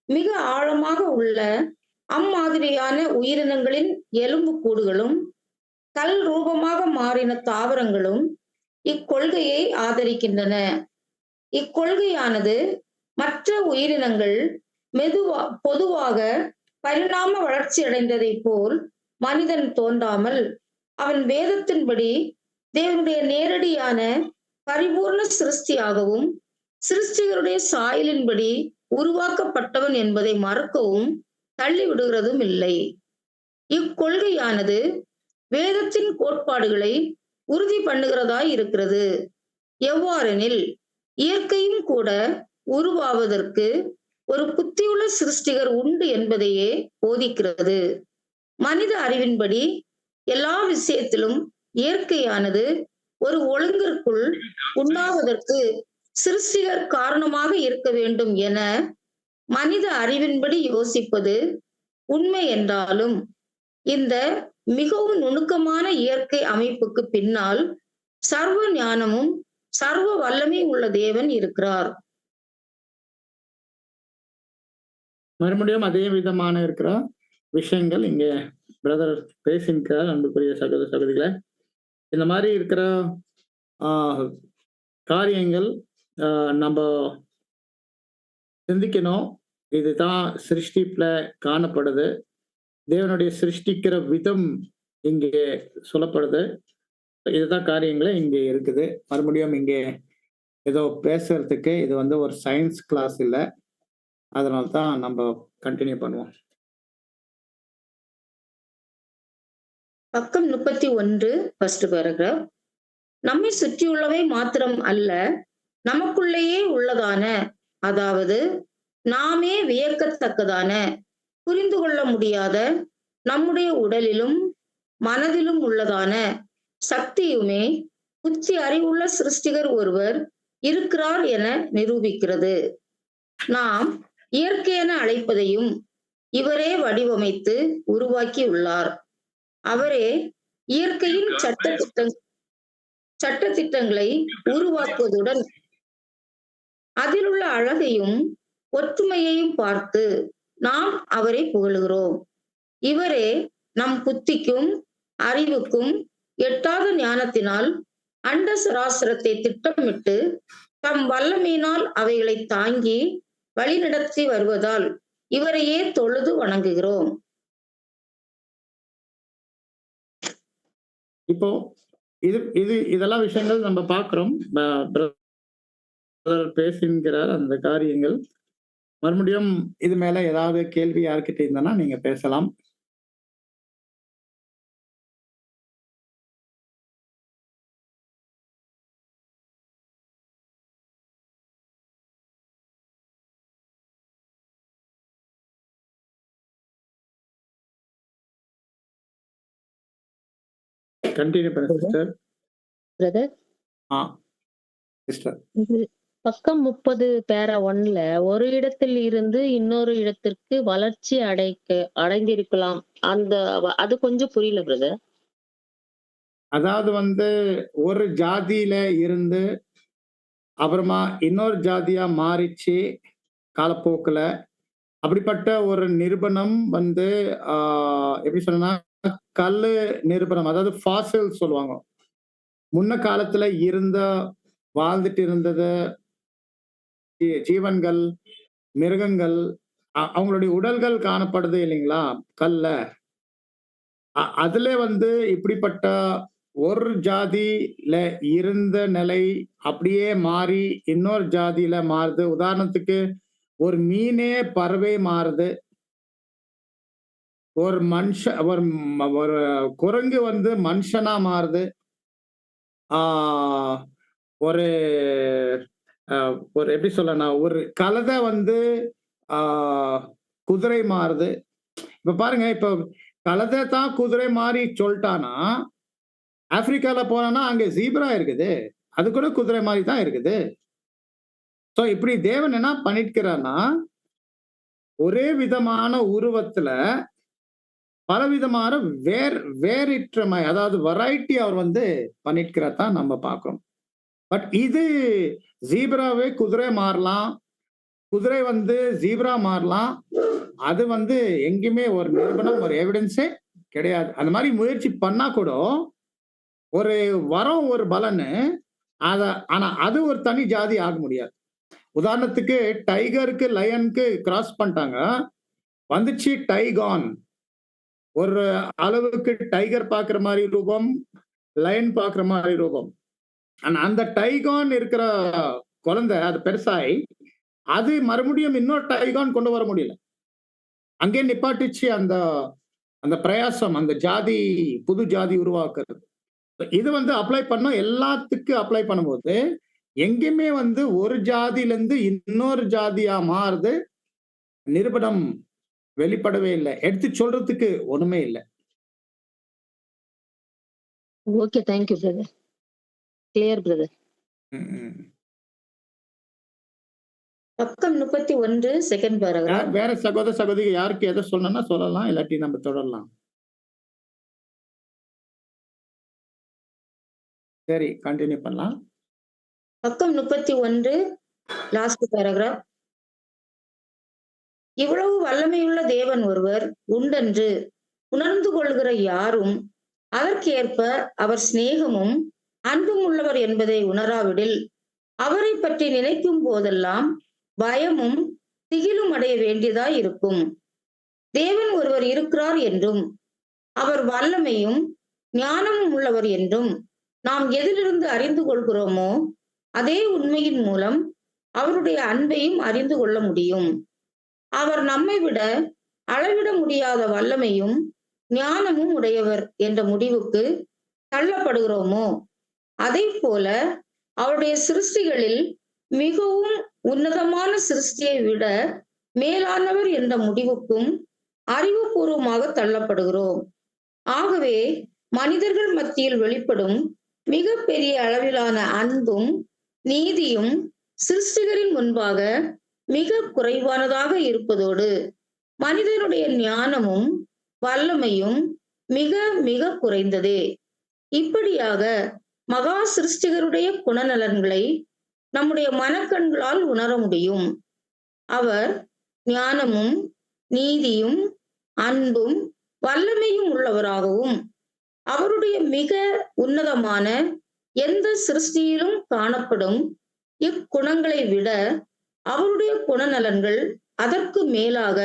Speaker 2: மிக ஆழமாக உள்ள அம்மாதிரியான உயிரினங்களின் எலும்பு கூடுகளும் கல் ரூபமாக மாறின தாவரங்களும் இக்கொள்கையை ஆதரிக்கின்றன. இக்கொள்கையானது மற்ற உயிரினங்கள் பொதுவாக பரிணாம வளர்ச்சி அடைந்ததைப் போல் மனிதன் தோன்றாமல் அவன் வேதத்தின்படி தேவனுடைய நேரடியான பரிபூர்ண சிருஷ்டியாகவும் சிருஷ்டிகருடைய சாயலின்படி உருவாக்கப்பட்டவன் என்பதை மறக்கவும் தள்ளிவிடுகிறதும் இல்லை. இக்கொள்கையானது வேதத்தின் கோட்பாடுகளை உறுதி பண்ணுகிறதாய் இருக்கிறது. எவ்வாறெனில் இயற்கையும் கூட உருவாவதற்கு ஒரு புத்தியுள்ள சிருஷ்டிகர் உண்டு என்பதையே போதிக்கிறது. மனித அறிவின்படி எல்லா விஷயத்திலும் இயற்கையானது ஒரு ஒழுங்கிற்குள் உண்டாவதற்கு சிருஷ்டிகர் காரணமாக இருக்க வேண்டும் என மனித அறிவின்படி யோசிப்பது உண்மை என்றாலும் இந்த மிகவும் நுணுக்கமான இயற்கை அமைப்புக்கு பின்னால் சர்வ ஞானமும் சர்வ வல்லமை உள்ள தேவன் இருக்கிறார்.
Speaker 1: மறுபடியும் அதே விதமான இருக்கிற விஷயங்கள் இங்க பிரதர் பேசியிருக்கிறார். அன்புக்குரிய சகோதர சகோதரிகளை, இந்த மாதிரி இருக்கிற காரியங்கள் நம்ம சிந்திக்கணும். இதுதான் சிருஷ்டிப்புல காணப்படுது. தேவனுடைய சிருஷ்டிக்கிற விதம் இங்கே சொல்லப்படுது. இதுதான் காரியங்களே இங்கே இருக்குது. மறுபடியும் இங்கே ஏதோ பேசுறதுக்கு இது வந்து ஒரு சயின்ஸ் கிளாஸ் இல்லை. அதனால தான் நம்ம கண்டினியூ பண்ணுவோம்.
Speaker 2: பக்கம் 31 ஃபர்ஸ்ட் பேராகிராஃப். நம்மை சுற்றியுள்ளவை மாத்திரம் அல்ல, நமக்குள்ளேயே உள்ளதான, அதாவது நாமே வியக்கத்தக்கதான, புரிந்து கொள்ள முடியாத, நம்முடைய உடலிலும் மனதிலும் உள்ளதான சக்தியுமே புத்தி அறிவுள்ள சிருஷ்டிகர் ஒருவர் இருக்கிறார் என நிரூபிக்கிறது. நாம் இயற்கை என அழைப்பதையும் இவரே வடிவமைத்து உருவாக்கி உள்ளார். அவரே இயற்கையின் சட்ட திட்டங்களை உருவாக்குவதுடன் அதிலுள்ள அழகையும் ஒற்றுமையையும் பார்த்து நாம் அவரை புகழுகிறோம். இவரே நம் புத்திக்கும் அறிவுக்கும் எட்டாத ஞானத்தினால் அண்ட சராசரத்தை திட்டமிட்டு தம் வல்லமையினால் அவைகளை தாங்கி வழிநடத்தி வருவதால் இவரையே தொழுது வணங்குகிறோம்.
Speaker 1: இப்போ இதெல்லாம் விஷயங்கள் நம்ம பார்க்கிறோம். பேசுகிறார் அந்த காரியங்கள். மறுபடியும் இது மேல ஏதாவது கேள்வி யார்கிட்ட இருந்தனா நீங்க பேசலாம். கண்டினியூ பண்ணுங்க சிஸ்டர்.
Speaker 3: பிரதர்,
Speaker 1: சிஸ்டர்
Speaker 3: பக்கம் 30 பேரா 1ல ஒரு இடத்தில் இருந்து இன்னொரு இடத்திற்கு வளர்ச்சி அடைந்திருக்கலாம். அது கொஞ்சம் புரியல பிரதர்.
Speaker 1: அதாவது வந்து ஒரு ஜாதியில இருந்து அப்புறமா இன்னொரு ஜாதியா மாறிச்சு காலப்போக்குல. அப்படிப்பட்ட ஒரு நிரூபணம் வந்து எப்படி சொன்னா கல்லு நிரூபணம், அதாவது ஃபாசில் சொல்லுவாங்க. முன்ன காலத்துல வாழ்ந்துட்டு இருந்தது ஜீவன்கள், மிருகங்கள், அவங்களுடைய உடல்கள் காணப்படுது இல்லைங்களா கல்ல. அதுல வந்து இப்படிப்பட்ட ஒரு ஜாதியில இருந்த நிலை அப்படியே மாறி இன்னொரு ஜாதியில மாறுது. உதாரணத்துக்கு ஒரு மீனே பறவை மாறுது, ஒரு ஒரு குரங்கு வந்து மனுஷனா மாறுது, ஒரு ஒரு எப்படி சொல்லணும், ஒரு கழுதை வந்து குதிரை மாறுது. இப்ப பாருங்க, இப்ப கழுதை தான் குதிரை மாறி சொல்லிட்டானா, ஆப்பிரிக்கால போனா அங்க ஜீப்ரா இருக்குது, அது கூட குதிரை மாதிரி தான் இருக்குது. சோ இப்படி தேவன் என்ன பண்ணிருக்கிறான்னா, ஒரே விதமான உருவத்துல பலவிதமான வேறிற்றமை, அதாவது வெரைட்டி அவர் வந்து பண்ணிருக்கிறதா நம்ம பார்க்கிறோம். பட் இது ஜீப்ராவே குதிரை மாறலாம், குதிரை வந்து ஜீப்ரா மாறலாம். அது வந்து எங்கேயுமே ஒரு நிரூபணம், ஒரு எவிடன்ஸே கிடையாது. அந்த மாதிரி முயற்சி பண்ணா கூட ஒரு வரம், ஒரு பலனு அத, ஆனா அது ஒரு தனி ஜாதி ஆக முடியாது. உதாரணத்துக்கு டைகருக்கு லயனுக்கு கிராஸ் பண்ணிட்டாங்க, வந்துச்சு டைகான். ஒரு அளவுக்கு டைகர் பாக்குற மாதிரி ரூபம், லயன் பாக்குற மாதிரி ரூபம். ஆனா அந்த டைகான் இருக்கிற குழந்தை அது பெருசாய் அது மறுபடியும் இன்னொரு டைகான் கொண்டு வர முடியல. அங்கே நிப்பாட்டிச்சு அந்த அந்த பிரயாசம், அந்த ஜாதி, புது ஜாதி உருவாக்குறது. இது வந்து அப்ளை பண்ண எல்லாத்துக்கும் அப்ளை பண்ணும்போது எங்கேயுமே வந்து ஒரு ஜாதியில இருந்து இன்னொரு ஜாதியா மாறுது நிரூபணம் வெளிப்படவே இல்லை. எடுத்து சொல்றதுக்கு ஒண்ணுமே இல்லை.
Speaker 3: Okay, thank you brother. Clear brother.
Speaker 2: பக்கம் 31 செகண்ட் பேராகிராஃப்.
Speaker 1: வேற சகோதர சகோதரி யாருக்கு எதை சொல்லணும்னா சொல்லலாம், இல்லாட்டி நம்ம தொடரலாம். சரி, கண்டினியூ பண்ணலாம்.
Speaker 2: பக்கம் 31 லாஸ்ட் பேராகிராஃப். இவ்வளவு வல்லமையுள்ள தேவன் ஒருவர் உண்டென்று உணர்ந்து கொள்கிற யாரும் அதற்கேற்ப அவர் சிநேகமும் அன்பும் உள்ளவர் என்பதை உணராவிடில் அவரை பற்றி நினைக்கும் போதெல்லாம் பயமும் திகிலும் அடைய வேண்டியதாய் இருக்கும். தேவன் ஒருவர் இருக்கிறார் என்றும் அவர் வல்லமையும் ஞானமும் உள்ளவர் என்றும் நாம் எதிலிருந்து அறிந்து கொள்கிறோமோ அதே உண்மையின் மூலம் அவருடைய அன்பையும் அறிந்து கொள்ள முடியும். அவர் நம்மை விட அளவிட முடியாத வல்லமையும் ஞானமும் உடையவர் என்ற முடிவுக்கு தள்ளப்படுகிறோமோ அதை போல அவருடைய சிருஷ்டிகளில் மிகவும் உன்னதமான சிருஷ்டியை விட மேலானவர் என்ற முடிவுக்கும் அறிவுபூர்வமாக தள்ளப்படுகிறோம். ஆகவே மனிதர்கள் மத்தியில் வெளிப்படும் மிக பெரிய அளவிலான அன்பும் நீதியும் சிருஷ்டிகரின் முன்பாக மிக குறைவானதாக இருப்பதோடு மனிதனுடைய ஞானமும் வல்லமையும் மிக மிக குறைந்ததே. இப்படியாக மகா சிருஷ்டிகருடைய குணநலன்களை நம்முடைய மனக்கண்களால் உணர முடியும். அவர் ஞானமும் நீதியும் அன்பும் வல்லமையும் உள்ளவராகவும் அவருடைய மிக உன்னதமான எந்த சிருஷ்டியிலும் காணப்படும் இக்குணங்களை விட அவருடைய குணநலன்கள் அதற்கு மேலாக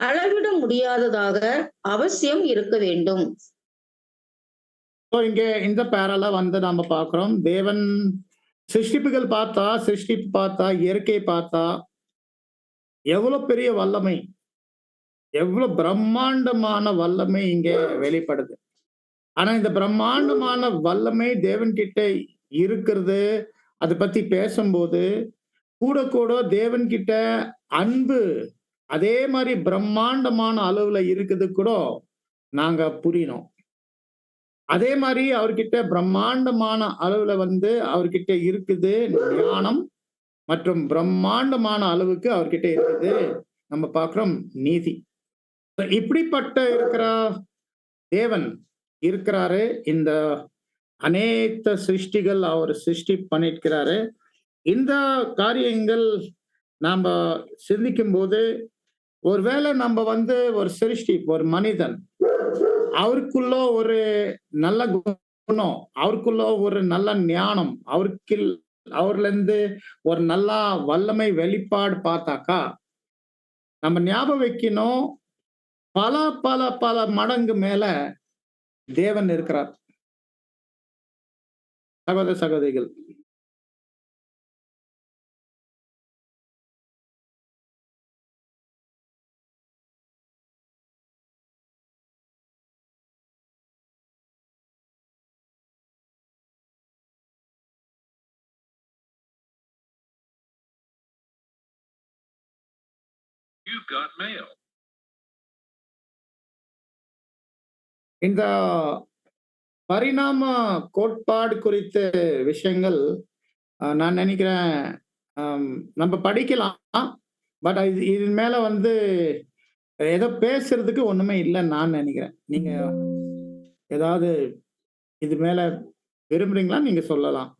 Speaker 2: அளவிட முடியாததாக அவசியம் இருக்க வேண்டும்.
Speaker 1: இங்க இந்த பேரால வந்து நாம பார்க்கிறோம், தேவன் சிருஷ்டிப்புகள் பார்த்தா, சிருஷ்டிப்பு பார்த்தா, இயற்கை பார்த்தா எவ்வளவு பெரிய வல்லமை, எவ்வளவு பிரம்மாண்டமான வல்லமை இங்க வெளிப்படுது. ஆனா இந்த பிரம்மாண்டமான வல்லமை தேவன் கிட்ட இருக்கிறது, அதை பத்தி பேசும்போது கூட கூட தேவன் கிட்ட அன்பு அதே மாதிரி பிரம்மாண்டமான அளவுல இருக்குது கூட நாங்க புரியணும். அதே மாதிரி அவர்கிட்ட பிரம்மாண்டமான அளவுல வந்து அவர்கிட்ட இருக்குது ஞானம், மற்றும் பிரம்மாண்டமான அளவுக்கு அவர்கிட்ட இருக்குது நம்ம பார்க்கிறோம் நீதி. இப்படிப்பட்ட இருக்கிற தேவன் இருக்கிறாரு, இந்த அநேக சிருஷ்டிகள் அவர் சிருஷ்டி பண்ணிருக்கிறாரு. இந்த காரியங்கள் நாம சிந்திக்கும் போது ஒருவேளை நம்ம வந்து ஒரு சிருஷ்டி, ஒரு மனிதன், அவருக்குள்ள ஒரு நல்ல குணம், அவருக்குள்ள ஒரு நல்ல ஞானம், அவர்ல இருந்து ஒரு நல்ல வல்லமை வெளிப்பாடு பார்த்தாக்கா நம்ம ஞாபகம் வைக்கணும், பல பல பல மடங்கு மேல தேவன் இருக்கிறார். சகோதர சகோதரிகள்,
Speaker 5: You've got mail.
Speaker 1: இந்த பரிணாம கோட்பாடு குறித்த விஷயங்கள் நான் நினைக்கிறேன் நம்ம படிக்கலாம். பட் இது மேல வந்து ஏதோ பேசுறதுக்கு ஒண்ணுமே இல்லைன்னு நான் நினைக்கிறேன். நீங்க ஏதாவது இது மேல விரும்புறீங்களா? நீங்க சொல்லலாம்.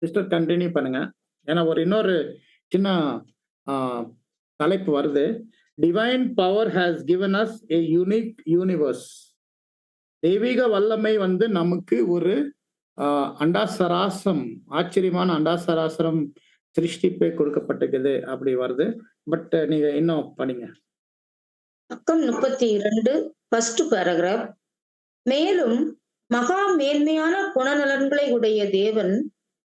Speaker 1: சிஸ்டர் கன்டின்யூ பண்ணுங்க. ஏன்னா இன்னொரு சின்ன ஆ, தலைப்பு வருது. Divine power has given us a unique universe. தெய்வீக வல்லமை வந்து நமக்கு ஒரு அண்டாசராசம், ஆச்சரியமான அண்டாசராசரம் சிருஷ்டிப்பே கொடுக்கப்பட்டிருக்குது அப்படி வருது. பட் நீங்க இன்னும் படிங்க.
Speaker 2: பக்கம் 32 ஃபர்ஸ்ட் பேராகிராஃப். மேலும் மகா மேன்மையான குணநலன்களை உடைய தேவன்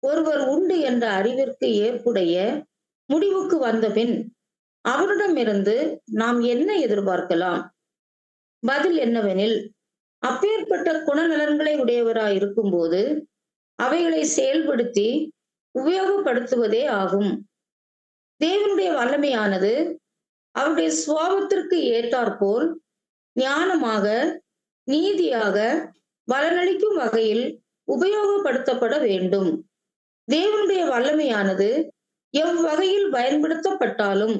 Speaker 2: ஒருவர் உண்டு என்ற அறிவிற்கு ஏற்புடைய முடிவுக்கு வந்தபின் அவரிடமிருந்து நாம் என்ன எதிர்பார்க்கலாம்? பதில் என்னவெனில், அப்பேற்பட்ட குணநலன்களை உடையவராய் இருக்கும்போது அவைகளை செயல்படுத்தி உபயோகப்படுத்துவதே ஆகும். தேவனுடைய வல்லமையானது அவருடைய சுவாபத்திற்கு ஏற்றாற்போல் ஞானமாக, நீதியாக, பலனளிக்கும் வகையில் உபயோகப்படுத்தப்பட வேண்டும். தேவனுடைய வல்லமையானது எவ்வகையில் பயன்படுத்தப்பட்டாலும்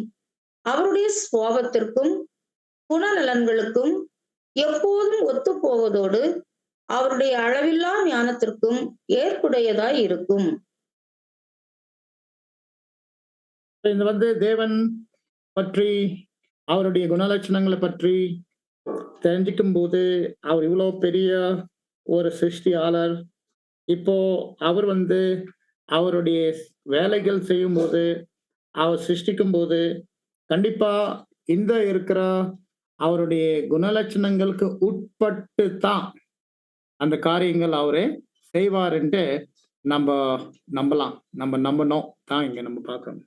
Speaker 2: அவருடைய சுவாபத்திற்கும் குணநலன்களுக்கும் எப்போதும் ஒத்துப்போவதோடு அவருடைய அளவில்லா ஞானத்திற்கும் ஏற்புடையதாய் இருக்கும்.
Speaker 1: இது வந்து தேவன் பற்றி, அவருடைய குணலட்சணங்களை பற்றி தெரிஞ்சுக்கும் போது, அவர் இவ்வளவு பெரிய ஒரு சிருஷ்டியாளர். இப்போ அவர் வந்து அவருடைய வேலைகள் செய்யும்போது, அவர் சிருஷ்டிக்கும் போது கண்டிப்பா இந்த இருக்கிற அவருடைய குணலட்சணங்களுக்கு உட்பட்டு தான் அந்த காரியங்கள் அவரே செய்வாருன்ட்டு நம்ம நம்பலாம். நம்ம நம்பணும் தான் இங்க நம்ம பார்க்கணும்.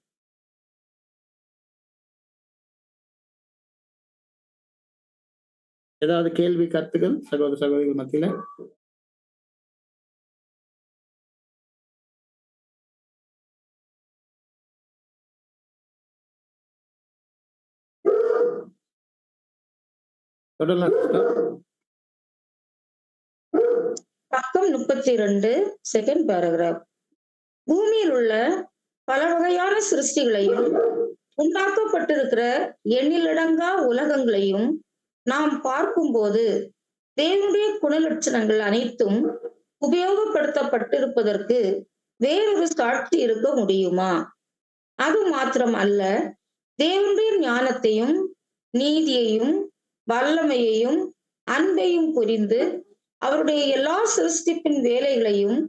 Speaker 1: ஏதாவது கேள்வி, கருத்துக்கள் சகோதர சகோதரிகள் மத்தியில? தொடரலாம் sister.
Speaker 2: பக்கம் 32 செகண்ட் பேராகிராஃப். பூமியில் உள்ள பல வகையான சிருஷ்டிகளையும் உண்டாக்கப்பட்டிருக்கிற எண்ணிலடங்கா உலகங்களையும் நாம் பார்க்கும்போது தேவனுடைய குணலட்சணங்கள் அனைத்தும் உபயோகப்படுத்தப்பட்டிருப்பதற்கு வேறொரு சாட்சி இருக்க முடியுமா? அது மாத்திரம் அல்ல, தேவனுடைய ஞானத்தையும் நீதியையும் வல்லமையையும் அன்பையும் புரிந்து அவருடைய எல்லா சிருஷ்டிப்பின் வேலைகளையும்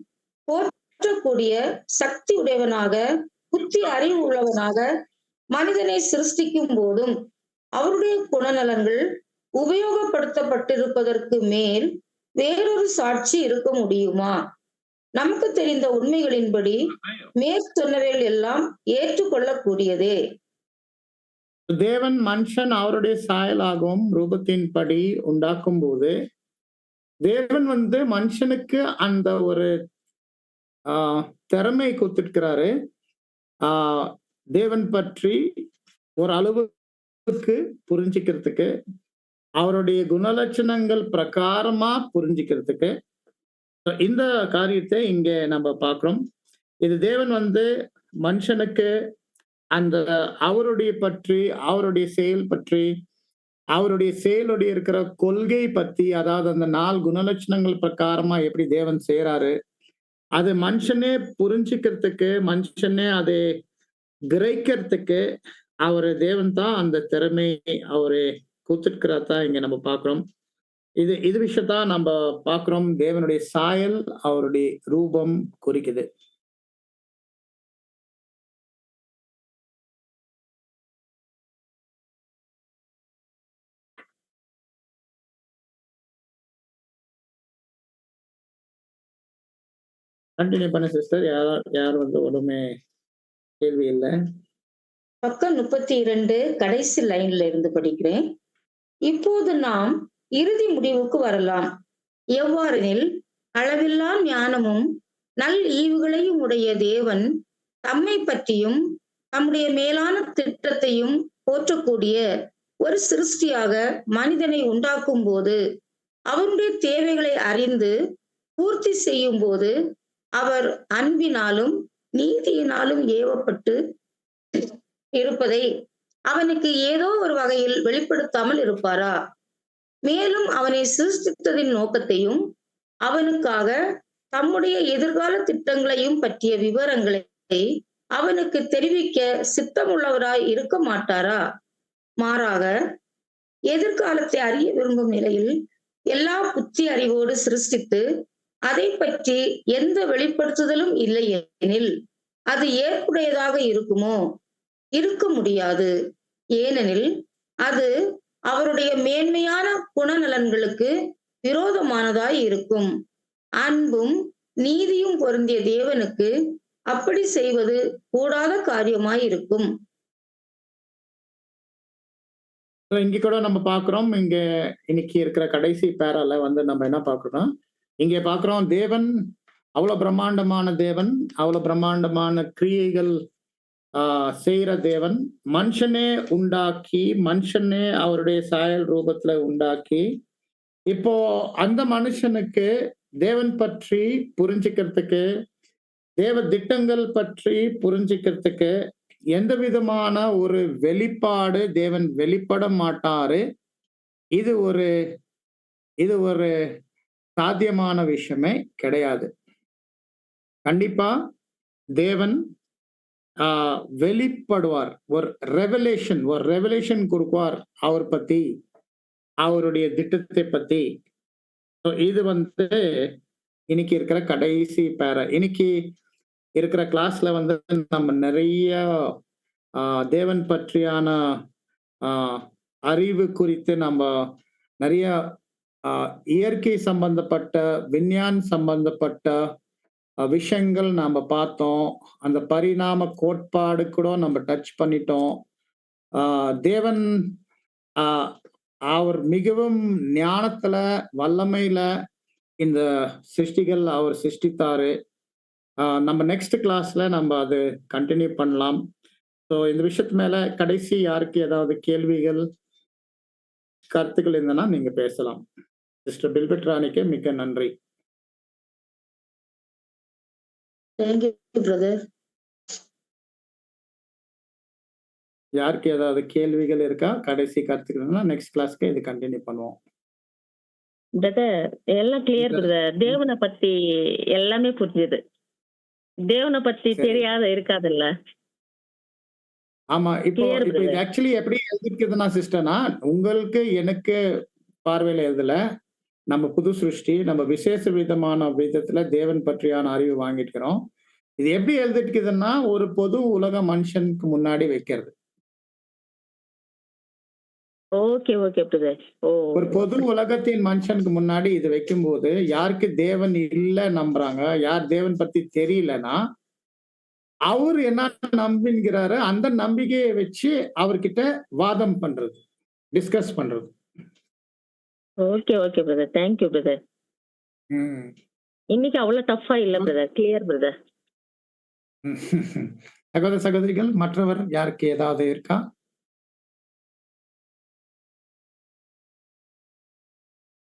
Speaker 2: போற்றக்கூடிய சக்தி உடையவனாக, புத்தி அறிவு உள்ளவனாக மனிதனை சிருஷ்டிக்கும் போதும் அவருடைய குணநலன்கள் உபயோகப்படுத்தப்பட்டிருப்பதற்கு மேல் வேறொரு சாட்சி இருக்க முடியுமா? நமக்கு தெரிந்த உண்மைகளின்படி மேற்சொன்னவைகள் எல்லாம் ஏற்றுக்கொள்ளக்கூடியதே.
Speaker 1: தேவன் மனுஷன் அவருடைய சாயலாகவும் ரூபத்தின்படி உண்டாக்கும் போது தேவன் வந்து மனுஷனுக்கு அந்த ஒரு திறமை கொடுத்திருக்கிறாரு. தேவன் பற்றி ஒரு அளவுக்கு புரிஞ்சுக்கிறதுக்கு, அவருடைய குணலட்சணங்கள் பிரகாரமா புரிஞ்சுக்கிறதுக்கு இந்த காரியத்தை இங்க நம்ம பார்க்கிறோம். இது தேவன் வந்து மனுஷனுக்கு அந்த அவருடைய பற்றி, அவருடைய செயல் பற்றி, அவருடைய செயலுடைய இருக்கிற கொள்கை பத்தி, அதாவது அந்த 4 குணலட்சணங்கள் பிரகாரமா எப்படி தேவன் செய்யறாரு, அது மனுஷனே புரிஞ்சுக்கிறதுக்கு, மனுஷனே அதை கிரகிக்கிறதுக்கு தேவன் தான் அந்த திறமையை அவரு கொடுத்திருக்கிறதா இங்க நம்ம பார்க்கிறோம். இது விஷயத்தான் நம்ம பார்க்கிறோம். தேவனுடைய சாயல், அவருடைய ரூபம் குறிக்குது. கண்டினியூ பண்ண சிஸ்டர். யார் வந்து ஒண்ணுமே கேள்வி இல்லை.
Speaker 2: பக்கம் 32 கடைசி லைன்ல இருந்து படிக்கிறேன். இப்போது நாம் இறுதி முடிவுக்கு வரலாம். எவ்வாறெனில், அளவில்லா ஞானமும் நல் ஈவுகளையும் உடைய தேவன் தம்மை பற்றியும் தம்முடைய மேலான திட்டத்தையும் போற்றக்கூடிய ஒரு சிருஷ்டியாக மனிதனை உண்டாக்கும் போது அவருடைய தேவைகளை அறிந்து பூர்த்தி செய்யும் போது அவர் அன்பினாலும் நீதியினாலும் ஏவப்பட்டு இருப்பதை அவனுக்கு ஏதோ ஒரு வகையில் வெளிப்படுத்தாமல் இருப்பாரா? மேலும் அவனை சிருஷ்டித்ததின் நோக்கத்தையும் அவனுக்காக தம்முடைய எதிர்கால திட்டங்களையும் பற்றிய விவரங்களை அவனுக்கு தெரிவிக்க சித்தமுள்ளவராய் இருக்க மாட்டாரா? மாறாக எதிர்காலத்தை அறிய விரும்பும் நிலையில் எல்லா புத்தி அறிவோடு சிருஷ்டித்து அதை பற்றி எந்த வெளிப்படுத்துதலும் இல்லை எனில் அது ஏற்புடையதாக இருக்குமோ? இருக்க முடியாது. ஏனெனில் அது அவருடைய மேன்மையான குணநலன்களுக்கு விரோதமானதாய் இருக்கும். அன்பும் நீதியும் பொருந்திய தேவனுக்கு அப்படி செய்வது கூடாத காரியமாய் இருக்கும்.
Speaker 1: இங்க கூட நம்ம பாக்குறோம், இங்க இன்னைக்கு இருக்கிற கடைசி பேரால வந்து நம்ம என்ன பாக்குறோம், இங்க பாக்குறோம் தேவன் அவ்வளவு பிரம்மாண்டமான தேவன், அவ்வளவு பிரம்மாண்டமான கிரியைகள் செய்யற தேவன், மனுஷனே உண்டாக்கி, மனுஷனே அவருடைய சாயல் ரூபத்துல உண்டாக்கி, இப்போ அந்த மனுஷனுக்கு தேவன் பற்றி புரிஞ்சுக்கிறதுக்கு, தேவ திட்டங்கள் பற்றி புரிஞ்சுக்கிறதுக்கு எந்த விதமான ஒரு வெளிப்பாடு தேவன் வெளிப்பட மாட்டாரு. இது ஒரு சாத்தியமான விஷயமே கிடையாது. கண்டிப்பா தேவன் வெளிப்படுவார். ஒரு ரெவலேஷன் கொடுப்பார் அவர் பத்தி, அவருடைய திட்டத்தை பத்தி. இது வந்து இன்னைக்கு இருக்கிற கடைசி பேரா. இன்னைக்கு இருக்கிற கிளாஸ்ல வந்து நம்ம நிறைய தேவன் பற்றியான அறிவு குறித்து நம்ம நிறைய இயற்கை சம்பந்தப்பட்ட, விஞ்ஞான் சம்பந்தப்பட்ட விஷயங்கள் நாம பார்த்தோம். அந்த பரிணாம கோட்பாடு கூட நம்ம டச் பண்ணிட்டோம். தேவன் அவர் மிகவும் ஞானத்துல, வல்லமையில இந்த சிருஷ்டிகள் அவர் சிருஷ்டித்தாரு. நம்ம நெக்ஸ்ட் கிளாஸ்ல நம்ம அது கண்டினியூ பண்ணலாம். ஸோ இந்த விஷயத்து மேல கடைசி யாருக்கு ஏதாவது கேள்விகள், கருத்துக்கள் இருந்தனா நீங்க பேசலாம். சிஸ்டர் பில்பெட் ராணிக்கு மிக்க நன்றி.
Speaker 2: Thank you, brother.
Speaker 1: யாருக்கு ஏதாவது கேள்விகள் இருக்கா, கடைசி கருத்துக்கள்னா நெக்ஸ்ட் கிளாஸ்க்கு இது கண்டினியூ பண்ணுவோம்.
Speaker 3: பிரதர் எல்லாம் கிளியர் பிரதர். தேவனை பத்தி எல்லாமே புரிஞ்சுது. தேவனை பத்தி தெரியாத இருக்காதுல்ல.
Speaker 1: ஆமா, இப்போ இது ஆக்சுவலி எப்படி எழுதிருக்குதுன்னா சிஸ்டர்னா, உங்களுக்கு எனக்கு பார்வையில எழுதல, நம்ம புது சிருஷ்டி, நம்ம விசேஷ விதத்துல தேவன் பற்றியான அறிவு வாங்கிட்டுக்கிறோம். இது எப்படி எழுதிருக்குதுன்னா, ஒரு பொது உலக மனுஷனுக்கு முன்னாடி வைக்கிறது.
Speaker 3: Okay okay brother.
Speaker 1: ஒரு பொது உலகத்தின் மனுஷனுக்கு முன்னாடி இது வைக்கும்போது, யாருக்கு தேவன் இல்ல நம்புறாங்க, யார் தேவன் பத்தி தெரியலன்னா, அவர் என்ன நம்பிங்கிறாரு, அந்த நம்பிக்கையை வச்சு அவர்கிட்ட வாதம் பண்றது, டிஸ்கஸ் பண்றது.
Speaker 3: Okay okay brother. Thank you brother. இன்னைக்கு அவ்வளவு டஃபா இல்ல பிரதர். Clear brother.
Speaker 1: சகோதர சகோதரிகள், மற்றவர் யாருக்கு ஏதாவது இருக்கா?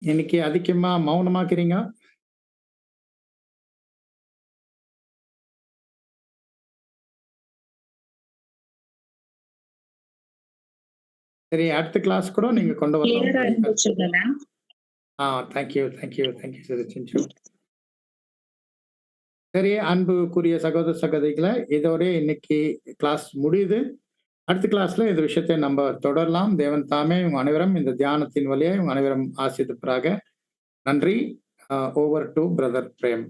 Speaker 1: இன்னைக்கு அதிகமா மௌனமாக்குறீங்க. சரி, அடுத்த கிளாஸ் கூட நீங்க கொண்டு வரலாம். தேங்க்யூ. சரி, அன்புக்குரிய சகோதர சகோதரிகளை, இதோட இன்னைக்கு கிளாஸ் முடியுது. அடுத்த கிளாஸ்ல இந்த விஷயத்தை நம்ம தொடரலாம். தேவன் தாமே உங்க அனைவரும் இந்த தியானத்தின் வழியா உங்க அனைவரும் ஆசீர்வதிப்பாராக. நன்றி. Over to brother frame.